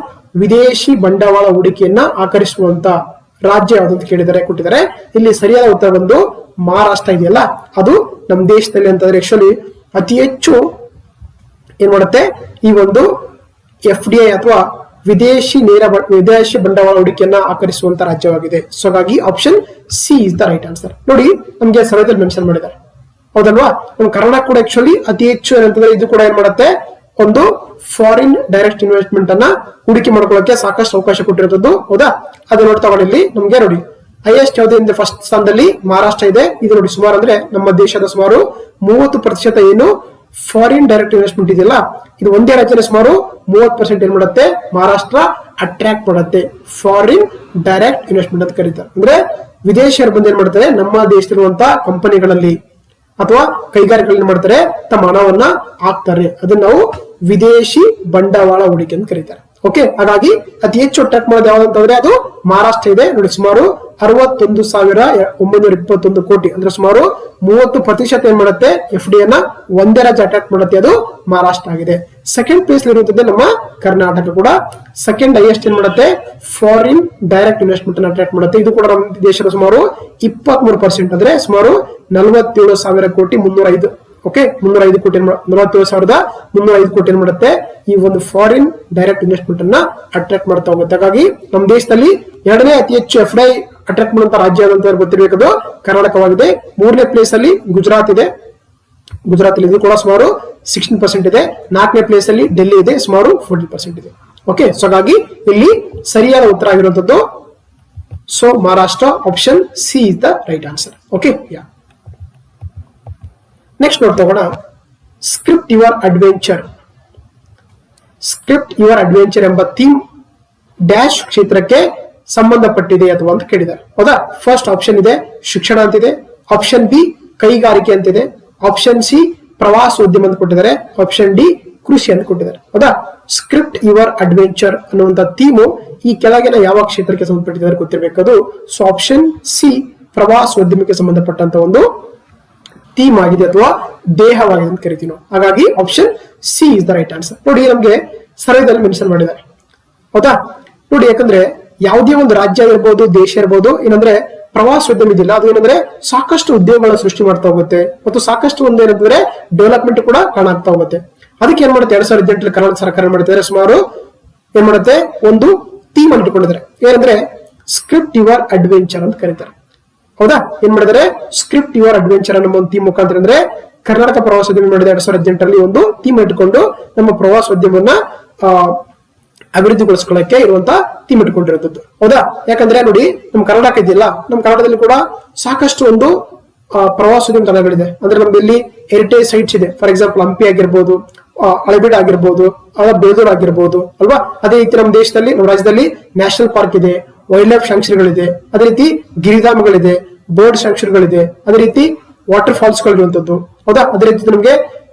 ವಿದೇಶಿ ಬಂಡವಾಳ ಹೂಡಿಕೆಯನ್ನ ಆಕರ್ಷಿಸುವಂತ ರಾಜ್ಯ ಯಾವುದು ಅಂತ ಕೇಳಿದರೆ ಕೊಟ್ಟಿದ್ದಾರೆ. ಇಲ್ಲಿ ಸರಿಯಾದ ಉತ್ತರ ಬಂದು ಮಹಾರಾಷ್ಟ್ರ ಇದೆಯಲ್ಲ, ಅದು ನಮ್ಮ ದೇಶದಲ್ಲಿ ಅಂತಂದ್ರೆ ಆಕ್ಚುಲಿ ಅತಿ ಹೆಚ್ಚು ಏನ್ ಮಾಡುತ್ತೆ, ಈ ಒಂದು FDI ಅಥವಾ ವಿದೇಶಿ ಬಂಡವಾಳ ಹೂಡಿಕೆಯನ್ನ ಆಕರ್ಷಿಸುವಂತ ರಾಜ್ಯವಾಗಿದೆ. ಸೊ ಹಾಗಾಗಿ option C is the right answer. ನೋಡಿ ನಮ್ಗೆ ಸರ್ವೇದಲ್ಲಿ ಮೆನ್ಷನ್ ಮಾಡಿದ್ದಾರೆ, ಹೌದಲ್ವಾ. ನಮ್ಮ ಕರ್ನಾಟಕ ಕೂಡ ಆಕ್ಚುಲಿ ಅತಿ ಹೆಚ್ಚು ಏನಂತಂದ್ರೆ ಇದು ಕೂಡ ಏನ್ ಮಾಡುತ್ತೆ, ಒಂದು ಫಾರಿನ್ ಡೈರೆಕ್ಟ್ ಇನ್ವೆಸ್ಟ್ಮೆಂಟ್ ಅನ್ನ ಹೂಡಿಕೆ ಮಾಡ್ಕೊಳ್ಳೋಕೆ ಸಾಕಷ್ಟು ಅವಕಾಶ ಕೊಟ್ಟಿರೋದು. ಹೌದಾ. ಅದು ನೋಡ್ತಾ ಇಲ್ಲಿ ನಮ್ಗೆ ನೋಡಿ ಹೈಯೆಸ್ಟ್ ಯಾವ್ದು ಅಂದ್ರೆ ಫಸ್ಟ್ ಸ್ಥಾನದಲ್ಲಿ ಮಹಾರಾಷ್ಟ್ರ ಇದೆ. ಇದು ನೋಡಿ ಸುಮಾರು ಅಂದ್ರೆ ನಮ್ಮ ದೇಶದ ಸುಮಾರು 30% ಏನು ಫಾರಿನ್ ಡೈರೆಕ್ಟ್ ಇನ್ವೆಸ್ಟ್ಮೆಂಟ್ ಇದೆಯಲ್ಲ, ಇದು ಒಂದೇ ರಾಜ್ಯದ ಸುಮಾರು 30% ಏನ್ ಮಾಡುತ್ತೆ, ಮಹಾರಾಷ್ಟ್ರ ಅಟ್ರಾಕ್ಟ್ ಮಾಡುತ್ತೆ. ಫಾರಿನ್ ಡೈರೆಕ್ಟ್ ಇನ್ವೆಸ್ಟ್ಮೆಂಟ್ ಅಂತ ಕರೀತಾರೆ. ಅಂದ್ರೆ ವಿದೇಶಿಯರು ಬಂದು ಏನ್ ಮಾಡ್ತಾರೆ, ನಮ್ಮ ದೇಶದಲ್ಲಿರುವಂತಹ ಕಂಪನಿಗಳಲ್ಲಿ ಅಥವಾ ಕೈಗಾರಿಕೆಗಳಲ್ಲಿ ಮಾಡ್ತಾರೆ, ತಮ್ಮ ಹಣವನ್ನ ಹಾಕ್ತಾರೆ. ಅದನ್ನ ನಾವು ವಿದೇಶಿ ಬಂಡವಾಳ ಹೂಡಿಕೆ ಅಂತ ಕರೀತಾರೆ. ಓಕೆ. ಹಾಗಾಗಿ ಅತಿ ಹೆಚ್ಚು ಅಟ್ರಾಕ್ಟ್ ಮಾಡೋದು ಯಾವ್ದು ಅಂತಂದ್ರೆ ಅದು ಮಹಾರಾಷ್ಟ್ರ ಇದೆ. ನೋಡಿ ಸುಮಾರು 61,921 ಕೋಟಿ ಅಂದ್ರೆ ಸುಮಾರು 30% ಏನ್ ಮಾಡುತ್ತೆ, FDI ಅನ್ನ ಒಂದೇ ರಾಜ್ಯ ಅಟ್ರಾಕ್ಟ್ ಮಾಡುತ್ತೆ, ಅದು ಮಹಾರಾಷ್ಟ್ರ ಆಗಿದೆ. ಸೆಕೆಂಡ್ ಪ್ಲೇಸ್ ಇರುವಂತದ್ದು ನಮ್ಮ ಕರ್ನಾಟಕ ಕೂಡ ಸೆಕೆಂಡ್ ಹೈಯೆಸ್ಟ್ ಏನ್ ಮಾಡುತ್ತೆ, ಫಾರಿನ್ ಡೈರೆಕ್ಟ್ ಇನ್ವೆಸ್ಟ್ಮೆಂಟ್ ಅನ್ನ ಅಟ್ರಾಕ್ಟ್ ಮಾಡುತ್ತೆ. ಇದು ಕೂಡ ನಮ್ಮ ದೇಶದ ಸುಮಾರು 23% ಅಂದ್ರೆ ಸುಮಾರು 47,000 ಕೋಟಿ 305. ಓಕೆ, 305 ಕೋಟಿ 47,305 ಕೋಟಿ ಏನ್ ಮಾಡುತ್ತೆ, ಈ ಒಂದು ಫಾರಿನ್ ಡೈರೆಕ್ಟ್ ಇನ್ವೆಸ್ಟ್ಮೆಂಟ್ ಅನ್ನ ಅಟ್ರಾಕ್ಟ್ ಮಾಡ್ತಾ ಹೋಗುತ್ತೆ. ಹಾಗಾಗಿ ನಮ್ಮ ದೇಶದಲ್ಲಿ ಎರಡನೇ ಅತಿ ಹೆಚ್ಚು FDI ಅಟ್ರಾಕ್ಟ್ ಮಾಡುವಂತ ರಾಜ್ಯ ಅಂತ ಗೊತ್ತಿರಬೇಕದು ಕರ್ನಾಟಕವಾಗಿದೆ. ಮೂರನೇ ಪ್ಲೇಸ್ ಅಲ್ಲಿ ಗುಜರಾತ್ ಇದೆ. ಗುಜರಾತ್ ಅಲ್ಲಿ ಇದು ಕೂಡ ಸುಮಾರು 16% ಇದೆ. ನಾಲ್ಕನೇ ಪ್ಲೇಸ್ ಅಲ್ಲಿ ಡೆಲ್ಲಿ ಇದೆ, ಸುಮಾರು 14% ಇದೆ. ಓಕೆ. ಸೊ ಹಾಗಾಗಿ ಇಲ್ಲಿ ಸರಿಯಾದ ಉತ್ತರ ಆಗಿರುವಂತದ್ದು so Maharashtra, option C is the right answer. Okay. Next ನೋಡ್ತಗೋಣ. Script your adventure. Script your adventure ಎಂಬ ಥೀಮ್ ಡ್ಯಾಶ್ ಕ್ಷೇತ್ರಕ್ಕೆ ಸಂಬಂಧಪಟ್ಟಿದೆ ಅಥವಾ ಅಂತ ಕೇಳಿದ್ದಾರೆ. ಹೌದಾ. ಫಸ್ಟ್ ಆಪ್ಷನ್ ಇದೆ ಶಿಕ್ಷಣ ಅಂತಿದೆ, ಆಪ್ಷನ್ ಬಿ ಕೈಗಾರಿಕೆ ಅಂತಿದೆ, ಆಪ್ಷನ್ ಸಿ ಪ್ರವಾಸೋದ್ಯಮ ಅಂತ ಕೊಟ್ಟಿದ್ದಾರೆ, ಆಪ್ಷನ್ ಡಿ ಕೃಷಿ ಅಂತ ಕೊಟ್ಟಿದ್ದಾರೆ. ಹೌದಾ. ಸ್ಕ್ರಿಪ್ಟ್ ಯುವರ್ ಅಡ್ವೆಂಚರ್ ಅನ್ನುವಂತ ಥೀಮು ಈ ಕೆಳಗಿನ ಯಾವ ಕ್ಷೇತ್ರಕ್ಕೆ ಸಂಬಂಧಪಟ್ಟಿದ್ದಾರೆ ಗೊತ್ತಿರಬೇಕದು. ಸೊ ಆಪ್ಷನ್ ಸಿ ಪ್ರವಾಸೋದ್ಯಮಕ್ಕೆ ಸಂಬಂಧಪಟ್ಟಂತ ಒಂದು ಥೀಮ್ ಆಗಿದೆ ಅಥವಾ ದೇಹವಾಗಿದೆ ಅಂತ ಕರಿತೀವಿ ನಾವು. ಹಾಗಾಗಿ option C is the right answer. ನೋಡಿ ನಮ್ಗೆ ಸರ್ವೇದಲ್ಲಿ ಮೆನ್ಷನ್ ಮಾಡಿದ್ದಾರೆ. ಹೌದಾ. ನೋಡಿ ಯಾಕಂದ್ರೆ ಯಾವುದೇ ಒಂದು ರಾಜ್ಯ ಇರ್ಬೋದು, ದೇಶ ಇರ್ಬೋದು, ಏನಂದ್ರೆ ಪ್ರವಾಸೋದ್ಯಮ ಇದೆಯಲ್ಲ, ಅದು ಏನಂದ್ರೆ ಸಾಕಷ್ಟು ಉದ್ಯೋಗಗಳ ಸೃಷ್ಟಿ ಮಾಡ್ತಾ ಹೋಗುತ್ತೆ ಮತ್ತು ಸಾಕಷ್ಟು ಒಂದು ಏನಂತಂದ್ರೆ ಡೆವಲಪ್ಮೆಂಟ್ ಕೂಡ ಕಾಣಾಗ್ತಾ ಹೋಗುತ್ತೆ. ಅದಕ್ಕೆ ಏನ್ ಮಾಡುತ್ತೆ, 2018 ಕರ್ನಾಟಕ ಸರ್ಕಾರ ಏನ್ ಮಾಡ್ತಾರೆ, ಸುಮಾರು ಏನ್ ಮಾಡುತ್ತೆ, ಒಂದು ಥೀಮ್ ಅನ್ನು ಇಟ್ಕೊಂಡಿದ್ದಾರೆ. ಏನಂದ್ರೆ ಸ್ಕ್ರಿಪ್ಟ್ ಯುವರ್ ಅಡ್ವೆಂಚರ್ ಅಂತ ಕರೀತಾರೆ. ಹೌದಾ. ಏನ್ ಮಾಡಿದರೆ ಸ್ಕ್ರಿಪ್ಟ್ ಯುವರ್ ಅಡ್ವೆಂಚರ್ ಅನ್ನೋ ಒಂದು ಥೀಮ್ ಮುಖಾಂತರ ಅಂದ್ರೆ ಕರ್ನಾಟಕ ಪ್ರವಾಸೋದ್ಯಮ ಮಾಡಿದ 2018 ಒಂದು ಥೀಮ್ ಇಟ್ಕೊಂಡು ನಮ್ಮ ಪ್ರವಾಸೋದ್ಯಮವನ್ನ ಅಭಿವೃದ್ಧಿಗೊಳಿಸ್ಕೊಳ್ಳಕ್ಕೆ ಇರುವಂತ ಥೀಮ್ ಇಟ್ಕೊಂಡಿರುತ್ತದೆ. ಹೌದಾ. ಯಾಕಂದ್ರೆ ನೋಡಿ ನಮ್ಮ ಕರ್ನಾಟಕ ಇದೆಯಲ್ಲ, ನಮ್ಮ ಕರ್ನಾಟಕದಲ್ಲಿ ಕೂಡ ಸಾಕಷ್ಟು ಒಂದು ಪ್ರವಾಸೋದ್ಯಮ ತಾಣಗಳಿದೆ. ಅಂದ್ರೆ ನಮ್ದಲ್ಲಿ ಹೆರಿಟೇಜ್ ಸೈಟ್ಸ್ ಇದೆ. ಫಾರ್ ಎಕ್ಸಾಂಪಲ್ ಹಂಪಿ ಆಗಿರ್ಬೋದು, ಹಳೆಬೀಡು ಆಗಿರ್ಬೋದು, ಬೇಲೂರು ಆಗಿರ್ಬೋದು ಅಲ್ವಾ. ಅದೇ ರೀತಿ ನಮ್ಮ ದೇಶದಲ್ಲಿ, ನಮ್ಮ ರಾಜ್ಯದಲ್ಲಿ ನ್ಯಾಷನಲ್ ಪಾರ್ಕ್ ಇದೆ, ವೈಲ್ಡ್ ಲೈಫ್ ಸ್ಯಾಂಕ್ಚುರಿಗಳಿದೆ, ಅದೇ ರೀತಿ ಗಿರಿಧಾಮಗಳಿದೆ, ಬರ್ಡ್ ಸ್ಯಾಂಕ್ಚುರಿಗಳಿದೆ, ಅದೇ ರೀತಿ ವಾಟರ್ ಫಾಲ್ಸ್ ಗಳಿರುವಂತದ್ದು. ಹೌದಾ, ಅದೇ ರೀತಿ ನಮಗೆ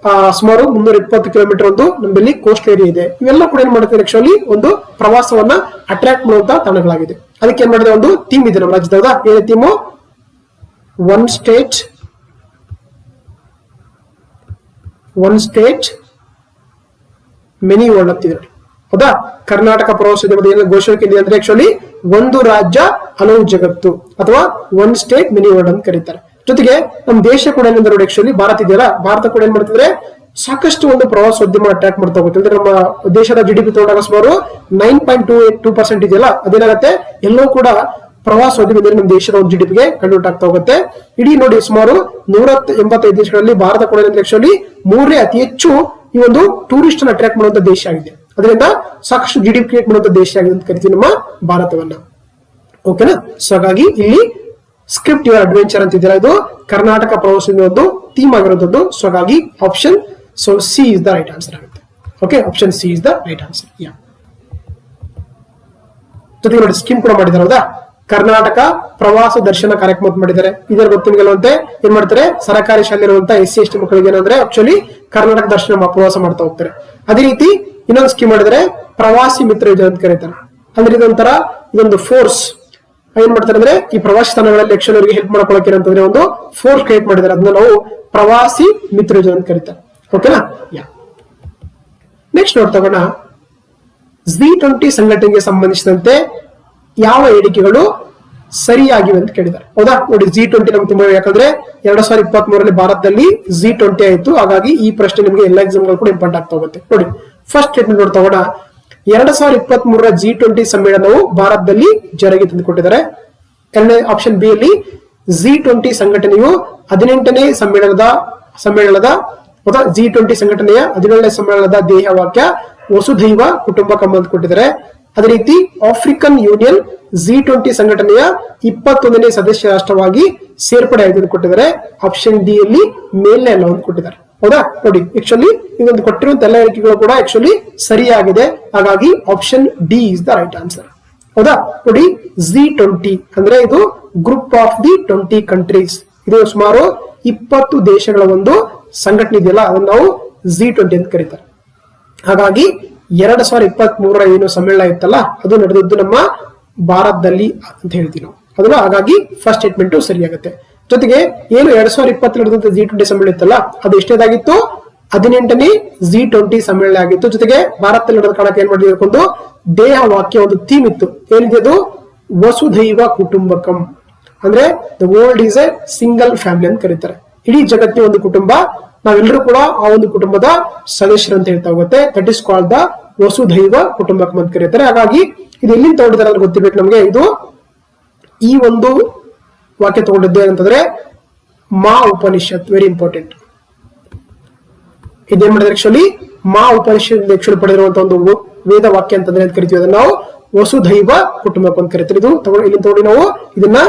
ಸುಮಾರು 320 ಕಿಲೋಮೀಟರ್ ಒಂದು ನಮ್ಮಲ್ಲಿ ಕೋಸ್ಟ್ ಏರಿಯಾ ಇದೆ. ಇವೆಲ್ಲ ಕೂಡ ಏನ್ ಮಾಡುತ್ತೆ ಆಕ್ಚುಲಿ ಒಂದು ಪ್ರವಾಸವನ್ನ ಅಟ್ರಾಕ್ಟ್ ಮಾಡುವಂತ ತಾಣಗಳಾಗಿದೆ. ಅದಕ್ಕೆ ಏನ್ ಮಾಡಿದ್ರೆ ಒಂದು ಥೀಮ್ ಇದೆ ನಮ್ಮ ರಾಜ್ಯದ. ಹೌದಾ, ಏನೇ theme? One state many world ಅಂತಿದ್ರು. ಹೌದಾ, ಕರ್ನಾಟಕ ಪ್ರವಾಸೋದ್ಯಮದ ಏನು ಘೋಷಣೆ ಇದೆ ಅಂದ್ರೆ ಆಕ್ಚುಲಿ ಒಂದು ರಾಜ್ಯ ಹಲವು ಜಗತ್ತು ಅಥವಾ ಒನ್ ಸ್ಟೇಟ್ ಮೆನಿ ವರ್ಲ್ಡ್ ಅಂತ ಕರೀತಾರೆ. ಜೊತೆಗೆ ನಮ್ಮ ದೇಶ ಕೂಡ ಏನಂದ್ರೆ ನೋಡಿ ಆಕ್ಚುಲಿ ಭಾರತ ಇದೆಯಲ್ಲ, ಭಾರತ ಕೂಡ ಏನ್ ಮಾಡ್ತಿದ್ರೆ ಸಾಕಷ್ಟು ಒಂದು ಪ್ರವಾಸೋದ್ಯಮ ಅಟ್ರಾಕ್ಟ್ ಮಾಡ್ತಾ ಹೋಗುತ್ತೆ. ಅಂದ್ರೆ ನಮ್ಮ ದೇಶದ GDP ತಗೊಂಡಾಗ ಸುಮಾರು 9.2% ಇದೆಯಲ್ಲ, ಅದೇನಾಗುತ್ತೆ ಎಲ್ಲವೂ ಕೂಡ ಪ್ರವಾಸೋದ್ಯಮ ನಮ್ಮ ದೇಶದ ಒಂದು GDPಗೆ ಕನ್ವರ್ಟ್ ಆಗ್ತಾ ಹೋಗುತ್ತೆ. ಇಡೀ ನೋಡಿ ಸುಮಾರು 185 ದೇಶಗಳಲ್ಲಿ ಭಾರತ ಕೂಡ ಆಕ್ಚುಲಿ 3ನೇ ಅತಿ ಹೆಚ್ಚು ಈ ಒಂದು ಟೂರಿಸ್ಟ್ ಅನ್ನು ಅಟ್ರಾಕ್ಟ್ ಮಾಡುವಂತ ದೇಶ ಆಗಿದೆ. ಅದರಿಂದ ಸಾಕಷ್ಟು GDP ಕ್ರಿಯೇಟ್ ಮಾಡುವಂತ ದೇಶ ಆಗಿದೆ ಅಂತ ಕರಿತೀವಿ ನಮ್ಮ ಭಾರತವನ್ನ. ಓಕೆನಾ? ಸೊ ಹಾಗಾಗಿ ಇಲ್ಲಿ ಸ್ಕ್ರಿಪ್ಟ್ ಯುವರ್ ಅಡ್ವೆಂಚರ್ ಅಂತಿದ್ದೀರಾ, ಇದು ಕರ್ನಾಟಕ ಪ್ರವಾಸೋದ್ಯಮ ಒಂದು ಥೀಮ್ ಆಗಿರುವಂತದ್ದು. ಸೊ ಹಾಗಾಗಿ option C is the right answer ಆಗುತ್ತೆ. Okay, option C is the right answer. ಜೊತೆಗೆ ನೋಡಿ ಸ್ಕೀಮ್ ಕೂಡ ಮಾಡಿದ್ದಾರೆ. ಹೌದಾ, ಕರ್ನಾಟಕ ಪ್ರವಾಸ ದರ್ಶನ ಕಾರ್ಯಕ್ರಮ ಮಾಡಿದ್ದಾರೆ. ಇದರ ಗೊತ್ತಿಗೆಲ್ಲಂತೆ ಏನ್ ಮಾಡ್ತಾರೆ, ಸರ್ಕಾರಿ ಶಾಲೆ ಇರುವಂತ SC ST ಮಕ್ಕಳಿಗೆ ಏನಂದ್ರೆ ಆಕ್ಚುಲಿ ಕರ್ನಾಟಕ ದರ್ಶನ ಪ್ರವಾಸ ಮಾಡ್ತಾ ಹೋಗ್ತಾರೆ. ಅದೇ ರೀತಿ ಇನ್ನೊಂದು ಸ್ಕೀಮ್ ಮಾಡಿದರೆ ಪ್ರವಾಸಿ ಮಿತ್ರ ಯೋಜನೆ ಅಂತ ಕರೀತಾರೆ. ಅಂದ್ರೆ ಇದೊಂದು ಫೋರ್ಸ್ ಏನ್ ಮಾಡ್ತಾರೆ ಅಂದ್ರೆ ಈ ಪ್ರವಾಸಿ ಸ್ಥಾನಗಳಲ್ಲಿ ಆಕ್ಚುಲಿ ಅವರಿಗೆ ಹೆಲ್ಪ್ ಮಾಡ್ಕೊಳಕ್ಕೆ ಅಂತಂದ್ರೆ ಒಂದು ಫೋರ್ಸ್ ಕ್ರಿಯೇಟ್ ಮಾಡಿದ್ದಾರೆ. ಅದನ್ನ ನಾವು ಪ್ರವಾಸಿ ಮಿತ್ರ ಯೋಜನೆ ಅಂತ ಕರೀತಾರೆ. ಓಕೆನಾ? ನೆಕ್ಸ್ಟ್ ನೋಡ್ತಗೋಣ, G20 ಸಂಘಟನೆಗೆ ಸಂಬಂಧಿಸಿದಂತೆ ಯಾವ ಹೇಳಿಕೆಗಳು ಸರಿಯಾಗಿವೆ ಅಂತ ಕೇಳಿದ್ದಾರೆ. ಹೌದಾ, ನೋಡಿ G20 ನಮ್ಗೆ ತುಂಬಾ, ಯಾಕಂದ್ರೆ 2023 ಭಾರತದಲ್ಲಿ G20 ಆಯ್ತು. ಹಾಗಾಗಿ ಈ ಪ್ರಶ್ನೆ ನಿಮಗೆ ಎಲ್ಲ ಎಕ್ಸಾಮ್ಗಳು ಕೂಡ ಇಂಪಾರ್ಟೆಂಟ್ ಆಗ್ತಾ ಹೋಗುತ್ತೆ. ನೋಡಿ ಫಸ್ಟ್ ಸ್ಟೇಟ್ಮೆಂಟ್ ನೋಡ್ತಗೋಣ, 2023 G20 ಸಮ್ಮೇಳನವು ಭಾರತದಲ್ಲಿ ಜಾರಿಗೆ ತಂದುಕೊಟ್ಟಿದ್ದಾರೆ. ಎರಡನೇ ಆಪ್ಷನ್ ಬಿ ಅಲ್ಲಿ G20 ಸಂಘಟನೆಯು 18ನೇ ಸಮ್ಮೇಳನದ G20 ಸಂಘಟನೆಯ 17ನೇ ಸಮ್ಮೇಳನದ ಧ್ಯೇಯ ವಾಕ್ಯ ವಸುಧೈವ ಕುಟುಂಬಕಂ ಅಂತ ಕೊಟ್ಟಿದ್ದಾರೆ. ಅದೇ ರೀತಿ ಆಫ್ರಿಕನ್ ಯೂನಿಯನ್ G20 ಸಂಘಟನೆಯ 21ನೇ ಸದಸ್ಯ ರಾಷ್ಟ್ರವಾಗಿ ಸೇರ್ಪಡೆ ಆಗಿದೆ ಕೊಟ್ಟಿದ್ದಾರೆ. ಆಪ್ಷನ್ ಡಿ ಅಲ್ಲಿ ಮೇಲ್ನೇ ಎಲ್ಲ ಒಂದು ಕೊಟ್ಟಿದ್ದಾರೆ. ಹೌದಾ, ನೋಡಿ ಆಕ್ಚುಲಿ ಇದೊಂದು ಕೊಟ್ಟಿರುವಂತ ಎಲ್ಲ ಹೇಳಿಕೆಗಳು ಕೂಡ ಆಕ್ಚುಲಿ ಸರಿಯಾಗಿದೆ. ಹಾಗಾಗಿ option D is the right answer. ಹೌದಾ, ನೋಡಿ G20 ಅಂದ್ರೆ ಇದು ಗ್ರೂಪ್ ಆಫ್ ದಿ 20 ಕಂಟ್ರೀಸ್. ಇದು ಸುಮಾರು 20 ದೇಶಗಳ ಒಂದು ಸಂಘಟನೆ ಇದೆಯಲ್ಲ, ಅದನ್ನು ನಾವು G20 ಅಂತ ಕರೀತಾರೆ. ಹಾಗಾಗಿ 2023 ಏನು ಸಮ್ಮೇಳನ ಇತ್ತಲ್ಲ, ಅದು ನಡೆದಿದ್ದು ನಮ್ಮ ಭಾರತದಲ್ಲಿ ಅಂತ ಹೇಳ್ತೀವಿ ನಾವು ಅದನ್ನ. ಹಾಗಾಗಿ ಫಸ್ಟ್ ಸ್ಟೇಟ್ಮೆಂಟ್ ಸರಿಯಾಗುತ್ತೆ. ಜೊತೆಗೆ ಏನು 2020 ನಡೆದಂತ G20 ಸಮ್ಮೇಳನ ಇತ್ತಲ್ಲ, ಅದು ಎಷ್ಟೇದಾಗಿತ್ತು? 18ನೇ G20 ಸಮ್ಮೇಳನ ಆಗಿತ್ತು. ಜೊತೆಗೆ ಭಾರತದಲ್ಲಿ ನಡೆದ ಕಾರಣಕ್ಕೆ ಏನ್ ಮಾಡಿದ್ರು, ಒಂದು ದೇಹ ವಾಕ್ಯ ಒಂದು ಥೀಮ್ ಇತ್ತು. ಏನಿದೆ ಅದು? ವಸುಧೈವ ಕುಟುಂಬಕಂ. ಅಂದ್ರೆ the world is A single family ಅಂತ ಕರೀತಾರೆ. ಇಡೀ ಜಗತ್ತಿನ ಒಂದು ಕುಟುಂಬ, ನಾವೆಲ್ಲರೂ ಕೂಡ ಆ ಒಂದು ಕುಟುಂಬದ ಸದಸ್ಯರು ಅಂತ ಹೇಳ್ತಾ ಹೋಗುತ್ತೆ. ದಟ್ ಇಸ್ ಕಾಲ್ಡ್ ದ ವಸುಧೈವ ಕುಟುಂಬಕಂ ಅಂತ ಕರೀತಾರೆ. ಹಾಗಾಗಿ ಇದು ಎಲ್ಲಿಂದ ತಗೊಂಡಿದ್ದಾರೆ ಅಂತ ಗೊತ್ತಿರ್ಬೇಕು ನಮಗೆ. ಇದು ಈ ಒಂದು ವಾಕ್ಯ ತಗೊಂಡಿದ್ದೆ ಅಂತಂದ್ರೆ ಮಾ ಉಪನಿಷತ್, ವೆರಿ ಇಂಪಾರ್ಟೆಂಟ್. ಇದೇನ್ ಮಾಡಿದ್ರೆ ಆಕ್ಚುಲಿ ಮಾ ಉಪನಿಷತ್ ಆಕ್ಚುಲಿ ಪಡೆದಿರುವಂತಹ ಒಂದು ವೇದ ವಾಕ್ಯ ಅಂತಂದ್ರೆ ಅಂತ ಕರಿತೀವಿ. ಅದನ್ನ ನಾವು ವಸುಧೈವ ಕುಟುಂಬಕಂ ಅಂತ ಕರಿತೀವಿ. ಇದು ಇಲ್ಲಿ ತಗೊಂಡು ನಾವು ಇದನ್ನ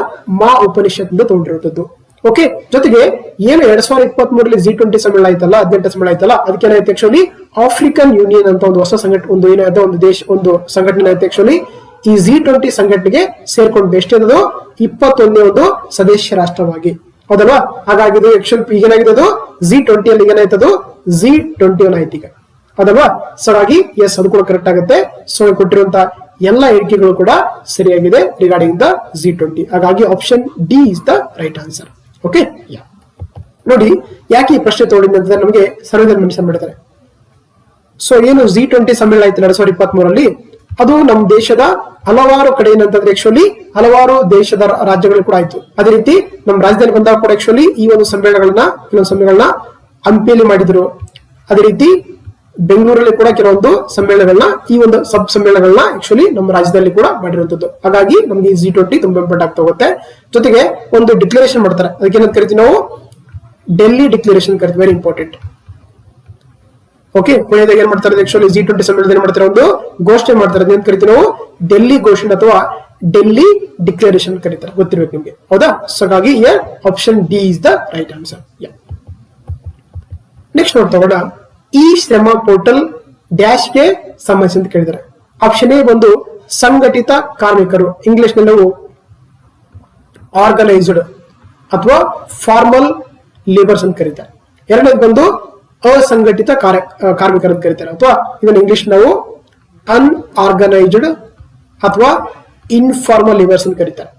ಮಾ ಉಪನಿಷತ್ ಇಂದ ತಗೊಂಡಿರುವಂತದ್ದು. ಓಕೆ, ಜೊತೆಗೆ ಏನು 2023 G20 ಸಮ್ಮೇಳನ ಆಯ್ತಲ್ಲ, 18 ಸಮ್ಮೇಳನ ಆಯ್ತಲ್ಲ, ಅದಕ್ಕೆ ಏನಾಯ್ತು ಆಕ್ಚುಲಿ ಆಫ್ರಿಕನ್ ಯೂನಿಯನ್ ಅಂತ ಒಂದು ಹೊಸ ಸಂಘಟನೆ, ಒಂದು ಏನಾಯ್ತು ಒಂದು ದೇಶ, ಒಂದು ಸಂಘಟನೆ ಆಯ್ತು ಆಕ್ಚುಲಿ ಈ G20 ಸಂಘಟನೆಗೆ ಸೇರ್ಕೊಂಡು. ಎಷ್ಟೇನದು? 21ನೇ ಒಂದು ಸದಸ್ಯ ರಾಷ್ಟ್ರವಾಗಿ. ಹೌದಲ್ವಾ? ಹಾಗಾಗಿ ಇದು ಆಕ್ಚುಲಿ ಈಗೇನಾಗಿದೆ, ಅದು G20 ಅಲ್ಲಿ ಏನಾಯ್ತದು G21 ಆಯ್ತು ಈಗ. ಹೌದಲ್ವಾ? ಸೊ ಹಾಗಾಗಿ ಎಸ್, ಅದು ಕೂಡ ಕರೆಕ್ಟ್ ಆಗುತ್ತೆ. ಸೊ ಕೊಟ್ಟಿರುವಂತ ಎಲ್ಲ ಹೇಳಿಕೆಗಳು ಕೂಡ ಸರಿಯಾಗಿದೆ ರಿಗಾರ್ಡಿಂಗ್ ದ G20. ಹಾಗಾಗಿ option D is the right answer. Okay, ನೋಡಿ ಯಾಕೆ ಈ ಪ್ರಶ್ನೆ ತಗೊಂಡಿದ್ದೆ ಅಂತಂದ್ರೆ ನಮಗೆ ಸರ್ವೇದಲ್ಲಿ ಮೆನ್ಷನ್ ಮಾಡಿದ್ದಾರೆ. ಸೊ ಏನು G20 ಸಮ್ಮೇಳನ ಆಯ್ತು 2023 ಅದು ನಮ್ಮ ದೇಶದ ಹಲವಾರು ಕಡೆ ಏನಂತಂದ್ರೆ ಆಕ್ಚುಲಿ ಹಲವಾರು ದೇಶದ ರಾಜ್ಯಗಳು ಕೂಡ ಆಯ್ತು. ಅದೇ ರೀತಿ ನಮ್ಮ ರಾಜ್ಯದಲ್ಲಿ ಬಂದಾಗ ಕೂಡ ಆಕ್ಚುಲಿ ಈ ಒಂದು ಸಮ್ಮೇಳನಗಳನ್ನ ಹಂಪಿಯಲ್ಲಿ ಮಾಡಿದ್ರು. ಅದೇ ರೀತಿ ಬೆಂಗಳೂರಲ್ಲಿ ಕೂಡ ಕೆಲವೊಂದು ಸಮ್ಮೇಳನಗಳನ್ನ, ಈ ಒಂದು ಸಬ್ ಸಮ್ಮೇಳನಗಳನ್ನ ಆಕ್ಚುಲಿ ನಮ್ಮ ರಾಜ್ಯದಲ್ಲಿ ಕೂಡ ಮಾಡಿರುವಂತದ್ದು. ಹಾಗಾಗಿ ನಮ್ಗೆ G20 ತುಂಬಾ ಇಂಪಾರ್ಟೆಂಟ್ ಆಗ್ತಾ ಹೋಗುತ್ತೆ. ಜೊತೆಗೆ ಒಂದು ಡಿಕ್ಲರೇಷನ್ ಮಾಡ್ತಾರೆ, ಅದಕ್ಕೆ ಏನಂತ ಕರಿತೀವಿ ನಾವು? ಡೆಲ್ಲಿ ಡಿಕ್ಲರೇಷನ್ ಕರಿತೀವಿ, ವೆರಿ ಇಂಪಾರ್ಟೆಂಟ್. ಓಕೆ, ಕೊನೆಯದಾಗ ಏನ್ ಮಾಡ್ತಾರೆ ಆಕ್ಚುಲಿ G20 ಸಮ್ಮೇಳನ ಏನ್ ಮಾಡ್ತಾರೆ, ಒಂದು ಘೋಷಣೆ ಮಾಡ್ತಾರೆ. ಅದೇನ್ ಕರಿತೀವಿ ನಾವು? ಡೆಲ್ಲಿ ಘೋಷಣೆ ಅಥವಾ ಡೆಲ್ಲಿ ಡಿಕ್ಲರೇಷನ್ ಕರೀತಾರೆ, ಗೊತ್ತಿರ್ಬೇಕು ನಿಮ್ಗೆ. ಹೌದಾ? ಸೊ ಹಾಗಾಗಿ option D is the right answer. Next ನೋಡ್ತಾ ಈ ಶ್ರಮ ಪೋರ್ಟಲ್ ಡ್ಯಾಶ್ ಗೆ ಸಂಬಂಧಿಸಿ ಅಂತ ಕೇಳಿದ್ದಾರೆ. ಆಪ್ಷನ್ ಎ ಬಂದು ಸಂಘಟಿತ ಕಾರ್ಮಿಕರು, ಇಂಗ್ಲಿಷ್ ನಲ್ಲಿ ನಾವು ಆರ್ಗನೈಸ್ಡ್ ಅಥವಾ ಫಾರ್ಮಲ್ ಲೇಬರ್ಸ್ ಅಂತ ಕರೀತಾರೆ. ಎರಡನೇದು ಬಂದು ಅಸಂಘಟಿತ ಕಾರ್ಮಿಕರು ಅಂತ ಕರೀತಾರೆ, ಅಥವಾ ಇದನ್ನು ಇಂಗ್ಲಿಷ್ ನಾವು ಅನ್ಆರ್ಗನೈಸ್ಡ್ ಅಥವಾ ಇನ್ಫಾರ್ಮಲ್ ಲೇಬರ್ಸ್ ಅಂತ ಕರೀತಾರೆ.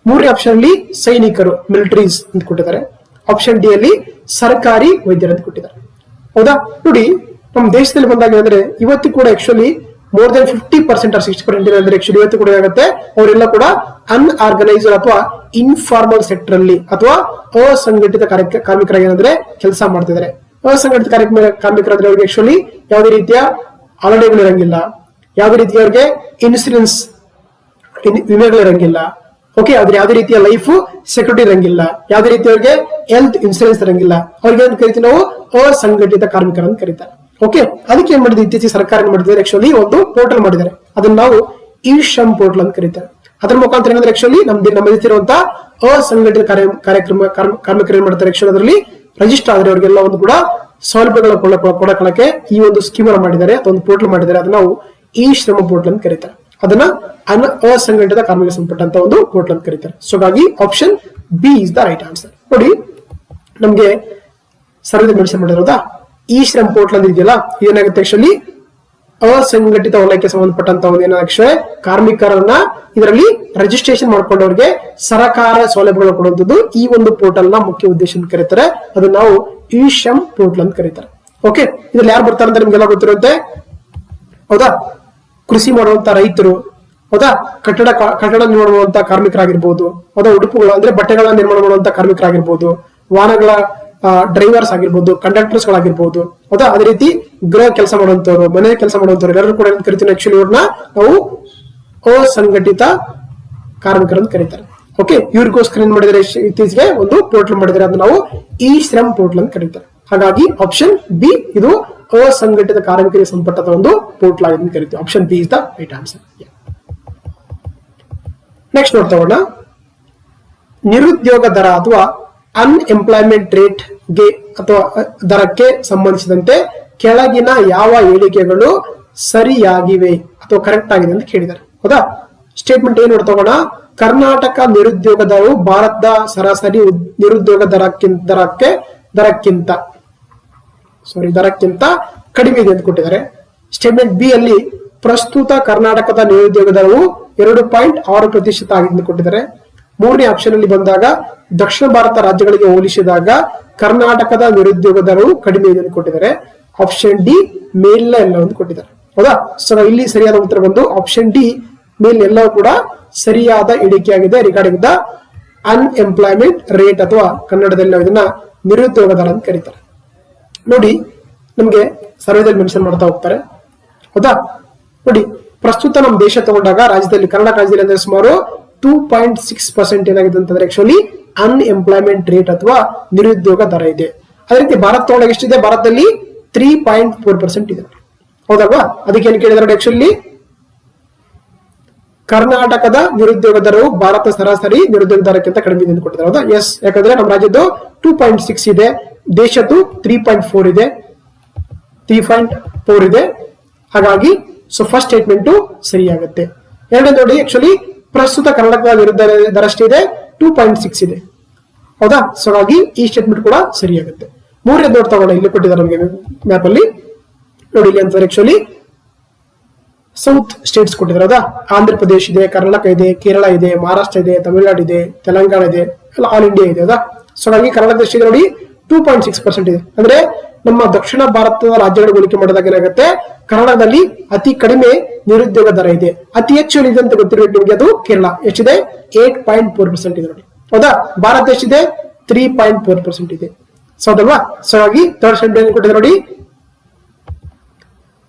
ಮೂರನೇ ಆಪ್ಷನ್ ಅಲ್ಲಿ ಸೈನಿಕರು, ಮಿಲಿಟರೀಸ್ ಅಂತ ಕೊಟ್ಟಿದ್ದಾರೆ. ಆಪ್ಷನ್ ಡಿ ಅಲ್ಲಿ ಸರ್ಕಾರಿ ವೈದ್ಯರು ಅಂತ ಕೊಟ್ಟಿದ್ದಾರೆ. ಹೌದಾ? ನೋಡಿ, ನಮ್ಮ ದೇಶದಲ್ಲಿ ಬಂದಾಗ ಅಂದ್ರೆ ಇವತ್ತು ಕೂಡ ಆಕ್ಚುಲಿ ಮೋರ್ ದನ್ 50% or 60% ಅಂದ್ರೆ ಆಕ್ಚುಲಿ ಇವತ್ತು ಕೂಡ ಏನಾಗುತ್ತೆ, ಅವರೆಲ್ಲ ಕೂಡ ಅನ್ಆರ್ಗನೈಸ್ಡ್ ಅಥವಾ ಇನ್ಫಾರ್ಮಲ್ ಸೆಕ್ಟರ್ ಅಲ್ಲಿ ಅಥವಾ ಅಸಂಘಟಿತ ಕಾರ್ಮಿಕರಾಗಿ ಏನಂದ್ರೆ ಕೆಲಸ ಮಾಡ್ತಿದ್ದಾರೆ. ಅಸಂಘಟಿತ ಕಾರ್ಮಿಕರಾದ್ರೆ ಅವ್ರಿಗೆ ಆಕ್ಚುಲಿ ಯಾವುದೇ ರೀತಿಯ ಹಾಲಿಡೇಗಳು ಇರಂಗಿಲ್ಲ, ಯಾವುದೇ ರೀತಿಯ ಅವ್ರಿಗೆ ಇನ್ಸೂರೆನ್ಸ್ ವಿಮೆಗಳು ಇರಂಗಿಲ್ಲ. ಓಕೆ, ಆದ್ರೆ ಯಾವುದೇ ರೀತಿಯ ಲೈಫ್ ಸೆಕ್ಯೂರಿಟಿ ಇರಂಗಿಲ್ಲ, ಯಾವುದೇ ರೀತಿ ಅವ್ರಿಗೆ ಹೆಲ್ತ್ ಇನ್ಸೂರೆನ್ಸ್ ಇರಂಗಿಲ್ಲ. ಅವ್ರಿಗೆ ಏನ್ ಕರಿತೀವಿ ನಾವು, ಅಸಂಘಟಿತ ಕಾರ್ಮಿಕರು ಅಂತ ಕರೀತಾರೆ. ಓಕೆ, ಅದಕ್ಕೆ ಏನ್ ಮಾಡಿದ್ರೆ ಇತ್ತೀಚೆಗೆ ಸರ್ಕಾರ ಏನ್ ಮಾಡಿದ್ದಾರೆ, ಆಕ್ಚುಲಿ ಒಂದು ಪೋರ್ಟಲ್ ಮಾಡಿದ್ದಾರೆ. ಅದನ್ನ ನಾವು ಇ ಶ್ರಮ್ ಪೋರ್ಟಲ್ ಅಂತ ಕರೀತಾರೆ. ಅದ್ರ ಮುಖಾಂತರ ಏನಂದ್ರೆ ಆಕ್ಚುಲಿ ನಮ್ಮ ಇರುವಂತಹ ಅಸಂಘಟಿತ ಕಾರ್ಮಿಕರು ಏನ್ ಮಾಡ್ತಾರೆ, ಆಕ್ಚುಲಿ ಅದರಲ್ಲಿ ರಿಜಿಸ್ಟರ್ ಆದ್ರೆ ಅವರಿಗೆಲ್ಲ ಒಂದು ಕೂಡ ಸೌಲಭ್ಯಗಳ ಕೊಡಕೊಳ್ಳಕ್ಕೆ ಈ ಒಂದು ಸ್ಕೀಮ್ ಅನ್ನು ಮಾಡಿದ್ದಾರೆ, ಒಂದು ಪೋರ್ಟಲ್ ಮಾಡಿದ್ದಾರೆ. ಅದನ್ನ ನಾವು ಇ ಶ್ರಮ ಪೋರ್ಟಲ್ ಅಂತ ಕರೀತಾರೆ. ಅದನ್ನ ಅಸಂಘಟಿತ ಕಾರ್ಮಿಕ ಸಂಪಟ್ಟಂತ ಒಂದು ಪೋರ್ಟಲ್ ಅಂತ ಕರೀತಾರೆ. ಸೊ ಹಾಗಾಗಿ option B is the right answer. ನೋಡಿ, ನಮ್ಗೆ ಸರ್ವೆ ಮೆನ್ಷನ್ ಮಾಡಿರೋದಾ ಈ ಶ್ರಮ್ ಪೋರ್ಟಲ್ ಅಂತ ಇದೆಯಲ್ಲ, ಏನಾಗುತ್ತೆ ಆಕ್ಚುಲಿ ಅಸಂಘಟಿತ ವಲಯಕ್ಕೆ ಸಂಬಂಧಪಟ್ಟಂತ ಒಂದು ಏನಾಗುತ್ತೆ, ಕಾರ್ಮಿಕರನ್ನ ಇದರಲ್ಲಿ ರಿಜಿಸ್ಟ್ರೇಷನ್ ಮಾಡ್ಕೊಂಡವ್ರಿಗೆ ಸರ್ಕಾರ ಸೌಲಭ್ಯಗಳು ಕೊಡುವಂತದ್ದು ಈ ಒಂದು ಪೋರ್ಟಲ್ ನ ಮುಖ್ಯ ಉದ್ದೇಶ ಅಂತ ಕರೀತಾರೆ. ಅದನ್ನ ನಾವು ಇ ಶ್ರಮ್ ಪೋರ್ಟಲ್ ಅಂತ ಕರೀತಾರೆ. ಓಕೆ, ಇದ್ರಲ್ಲಿ ಯಾರು ಬರ್ತಾರೆ ಅಂತ ನಿಮ್ಗೆಲ್ಲ ಗೊತ್ತಿರುತ್ತೆ. ಹೌದಾ? ಕೃಷಿ ಮಾಡುವಂತ ರೈತರು, ಹೌದಾ, ಕಟ್ಟಡ ನಿರ್ಮಾಣ ಮಾಡುವಂತ ಕಾರ್ಮಿಕರಾಗಿರ್ಬೋದು, ಹೌದಾ, ಉಡುಪುಗಳು ಅಂದ್ರೆ ಬಟ್ಟೆಗಳ ನಿರ್ಮಾಣ ಮಾಡುವಂತ ಕಾರ್ಮಿಕರಾಗಿರ್ಬೋದು, ವಾಹನಗಳ ಡ್ರೈವರ್ಸ್ ಆಗಿರ್ಬೋದು, ಕಂಡಕ್ಟರ್ಸ್ ಗಳಾಗಿರ್ಬೋದು, ಹೌದಾ, ಅದೇ ರೀತಿ ಗೃಹ ಕೆಲಸ ಮಾಡುವಂತವ್ರು, ಮನೆ ಕೆಲಸ ಮಾಡುವಂತವ್ರು ಎಲ್ಲರೂ ಕೂಡ ಕರಿತೀವಿ ಆಕ್ಚುಲಿ ಇವ್ರನ್ನ ನಾವು ಅಸಂಘಟಿತ ಕಾರ್ಮಿಕರು ಅಂತ ಕರೀತಾರೆ. ಓಕೆ, ಇವ್ರಿಗೋಸ್ಕರ ಏನ್ ಮಾಡಿದರೆ ಇತ್ತೀಚೆಗೆ ಒಂದು ಪೋರ್ಟಲ್ ಮಾಡಿದರೆ, ಅದನ್ನ ನಾವು ಇ ಶ್ರಮ್ ಪೋರ್ಟಲ್ ಅಂತ ಕರೀತಾರೆ. ಹಾಗಾಗಿ ಆಪ್ಷನ್ ಬಿ ಇದು ಅಸಂಘಟಿತ ಕಾರ್ಮಿಕರಿಗೆ ಸಂಬಂಧಪಟ್ಟ ಒಂದು ಪೋರ್ಟಲ್ ಆಗಿದೆ ಅಂತ ಕರಿತೀವಿ. Option B is the right answer. Next ನೋಡ್ತಾ ನಿರುದ್ಯೋಗ ದರ ಅಥವಾ ಅನ್ಎಂಪ್ಲಾಯ್ಮೆಂಟ್ ರೇಟ್ ಗೆ ಅಥವಾ ದರಕ್ಕೆ ಸಂಬಂಧಿಸಿದಂತೆ ಕೆಳಗಿನ ಯಾವ ಹೇಳಿಕೆಗಳು ಸರಿಯಾಗಿವೆ ಅಥವಾ ಕರೆಕ್ಟ್ ಆಗಿದೆ ಅಂತ ಕೇಳಿದ್ದಾರೆ. ಹೌದಾ? ಸ್ಟೇಟ್ಮೆಂಟ್ ಏನ್ ನೋಡ್ತಾ ಕರ್ನಾಟಕ ನಿರುದ್ಯೋಗ ದರವು ಭಾರತದ ಸರಾಸರಿ ನಿರುದ್ಯೋಗ ದರಕ್ಕಿಂತ ಕಡಿಮೆ ಇದೆ ಅಂತ ಕೊಟ್ಟಿದ್ದಾರೆ. ಸ್ಟೇಟ್ಮೆಂಟ್ ಬಿ ಅಲ್ಲಿ ಪ್ರಸ್ತುತ ಕರ್ನಾಟಕದ ನಿರುದ್ಯೋಗ ದರವು 2.6% ಆಗಿದೆ ಅಂತ ಕೊಟ್ಟಿದ್ದಾರೆ. ಮೂರನೇ ಆಪ್ಷನ್ ಅಲ್ಲಿ ಬಂದಾಗ ದಕ್ಷಿಣ ಭಾರತ ರಾಜ್ಯಗಳಿಗೆ ಹೋಲಿಸಿದಾಗ ಕರ್ನಾಟಕದ ನಿರುದ್ಯೋಗ ದರವು ಕಡಿಮೆ ಇದೆ ಅಂತ ಕೊಟ್ಟಿದ್ದಾರೆ. ಆಪ್ಷನ್ ಡಿ ಮೇಲ್ ಎಲ್ಲ ಅಂತ ಕೊಟ್ಟಿದ್ದಾರೆ. ಹೌದಾ? ಸೊ ಇಲ್ಲಿ ಸರಿಯಾದ ಉತ್ತರ ಬಂದು ಆಪ್ಷನ್ ಡಿ ಮೇಲ್ ಎಲ್ಲವೂ ಕೂಡ ಸರಿಯಾದ ಹೇಳಿಕೆಯಾಗಿದೆ ರಿಗಾರ್ಡಿಂಗ್ ದ ಅನ್ಎಂಪ್ಲಾಯ್ಮೆಂಟ್ ರೇಟ್ ಅಥವಾ ಕನ್ನಡದಲ್ಲಿ ನಾವು ಇದನ್ನ ನಿರುದ್ಯೋಗ ದರ ಅಂತ ಕರೀತಾರೆ. ನೋಡಿ, ನಮ್ಗೆ ಸರ್ವೇದಲ್ಲಿ ಮೆನ್ಷನ್ ಮಾಡ್ತಾ ಹೋಗ್ತಾರೆ. ಹೌದಾ? ನೋಡಿ, ಪ್ರಸ್ತುತ ನಮ್ಮ ದೇಶ ತಗೊಂಡಾಗ ರಾಜ್ಯದಲ್ಲಿ ಕರ್ನಾಟಕ ರಾಜ್ಯದಲ್ಲಿ ಅಂದ್ರೆ ಸುಮಾರು 2.6% ಏನಾಗಿದೆ ಅಂತಂದ್ರೆ ಆಕ್ಚುಲಿ ಅನ್ಎಂಪ್ಲಾಯ್ಮೆಂಟ್ ರೇಟ್ ಅಥವಾ ನಿರುದ್ಯೋಗ ದರ ಇದೆ. ಅದೇ ರೀತಿ ಭಾರತ ತಗೊಂಡಾಗ ಎಷ್ಟಿದೆ, ಭಾರತದಲ್ಲಿ 3.4% ಇದೆ. ಹೌದಲ್ವಾ? ಅದಕ್ಕೆ ಏನ್ ಕೇಳಿದ್ರೆ ಆಕ್ಚುಲಿ ಕರ್ನಾಟಕದ ನಿರುದ್ಯೋಗ ದರವು ಭಾರತ ಸರಾಸರಿ ನಿರುದ್ಯೋಗ ದರಕ್ಕಿಂತ ಕಡಿಮೆ ಇದೆ ಅಂತ ಕೊಟ್ಟಿದ್ದಾರೆ. ಹೌದಾ? ಎಸ್, ಯಾಕಂದ್ರೆ ನಮ್ಮ ರಾಜ್ಯದ್ದು 2.6 ಇದೆ, ದೇಶದ್ದು 3.4 ಇದೆ, 3.4 ಇದೆ. ಹಾಗಾಗಿ ಸೊ ಫಸ್ಟ್ ಸ್ಟೇಟ್ಮೆಂಟ್ ಸರಿಯಾಗುತ್ತೆ. ಎರಡನೇ ನೋಡಿ, ಆಕ್ಚುಲಿ ಪ್ರಸ್ತುತ ಕರ್ನಾಟಕದ ನಿರುದ್ಯೋಗ ದರ ಎಷ್ಟಿದೆ, 2.6 ಇದೆ. ಹೌದಾ? ಸೊ ಹಾಗಾಗಿ ಈ ಸ್ಟೇಟ್ಮೆಂಟ್ ಕೂಡ ಸರಿಯಾಗುತ್ತೆ. ಮೂರನೇ ನೋಡ್ತಾ ಇಲ್ಲಿ ಕೊಟ್ಟಿದ್ದಾರೆ ನಮಗೆ ಮ್ಯಾಪ್ ಅಲ್ಲಿ. ನೋಡಿ, ಇಲ್ಲಿ ಅಂತಂದ್ರೆ ಆಕ್ಚುಲಿ ಸೌತ್ ಸ್ಟೇಟ್ಸ್ ಕೊಟ್ಟಿದ್ದಾರೆ. ಹೌದಾ? ಆಂಧ್ರ ಪ್ರದೇಶ ಇದೆ, ಕರ್ನಾಟಕ ಇದೆ, ಕೇರಳ ಇದೆ, ಮಹಾರಾಷ್ಟ್ರ ಇದೆ, ತಮಿಳುನಾಡು ಇದೆ, ತೆಲಂಗಾಣ ಇದೆ, ಎಲ್ಲ ಆಲ್ ಇಂಡಿಯಾ ಇದೆ. ಹೌದಾ? ಸೊ ಹಾಗಾಗಿ ಕರ್ನಾಟಕ ಎಷ್ಟಿದೆ ನೋಡಿ, 2.6% ಇದೆ. ಅಂದ್ರೆ ನಮ್ಮ ದಕ್ಷಿಣ ಭಾರತದ ರಾಜ್ಯಗಳ ಹೋಲಿಕೆ ಮಾಡಿದಾಗ ಏನಾಗುತ್ತೆ, ಕರ್ನಾಟಕದಲ್ಲಿ ಅತಿ ಕಡಿಮೆ ನಿರುದ್ಯೋಗ ದರ ಇದೆ. ಅತಿ ಹೆಚ್ಚು ಇದೆ ಅಂತ ಗೊತ್ತಿರಬೇಕು ನಿಮಗೆ, ಅದು ಕೇರಳ ಎಷ್ಟಿದೆ, 8.4% ಇದೆ ನೋಡಿ. ಹೌದಾ? ಭಾರತ ಎಷ್ಟಿದೆ, 3.4% ಇದೆ. ಸೊ ಹೌದಲ್ವಾ? ಸೊ ಹಾಗಾಗಿ ಥರ್ಡ್ ಸ್ಟೇಟ್ಮೆಂಟ್ ಕೊಟ್ಟಿದ್ದಾರೆ ನೋಡಿ,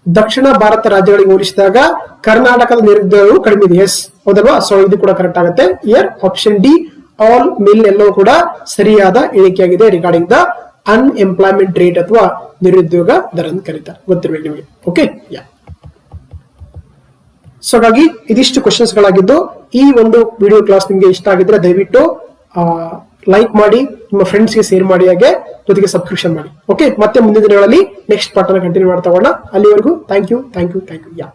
ದಕ್ಷಿಣ ಭಾರತ ರಾಜ್ಯಗಳಿಗೆ ಹೋಲಿಸಿದಾಗ ಕರ್ನಾಟಕದ ನಿರುದ್ಯೋಗವು ಕಡಿಮೆ ಇದೆ. ಎಸ್, ಹೌದಲ್ವಾ? ಸೊ ಇದು ಕೂಡ ಕರೆಕ್ಟ್ ಆಗುತ್ತೆ. Here option D all mill ಎಲ್ಲವೂ ಕೂಡ ಸರಿಯಾದ ಹೇಳಿಕೆಯಾಗಿದೆ ರಿಗಾರ್ಡಿಂಗ್ ದ ಅನ್ಎಂಪ್ಲಾಯ್ಮೆಂಟ್ ರೇಟ್ ಅಥವಾ ನಿರುದ್ಯೋಗ ದರ ಅಂತ ಕರೀತಾರೆ. ಗೊತ್ತಿರಬೇಕು ನಿಮಗೆ. ಓಕೆ, ಯಾ. ಸೊ ಹಾಗಾಗಿ ಇದಿಷ್ಟು ಕ್ವಶನ್ಸ್ ಗಳಾಗಿದ್ದು, ಈ ಒಂದು ವಿಡಿಯೋ ಕ್ಲಾಸ್ ನಿಮಗೆ ಇಷ್ಟ ಆಗಿದ್ರೆ ದಯವಿಟ್ಟು ಲೈಕ್ ಮಾಡಿ, ನಿಮ್ಮ ಫ್ರೆಂಡ್ಸ್ಗೆ ಶೇರ್ ಮಾಡಿ, ಹಾಗೆ ಜೊತೆಗೆ ಸಬ್ಸ್ಕ್ರಿಪ್ಷನ್ ಮಾಡಿ. ಓಕೆ, ಮತ್ತೆ ಮುಂದಿನ ದಿನಗಳಲ್ಲಿ ನೆಕ್ಸ್ಟ್ ಪಾರ್ಟ್ ಅನ್ನು ಕಂಟಿನ್ಯೂ ಮಾಡ್ತಾ ಹೋಗೋಣ. ಅಲ್ಲಿವರೆಗೂ ಥ್ಯಾಂಕ್ ಯು. ಯಾ.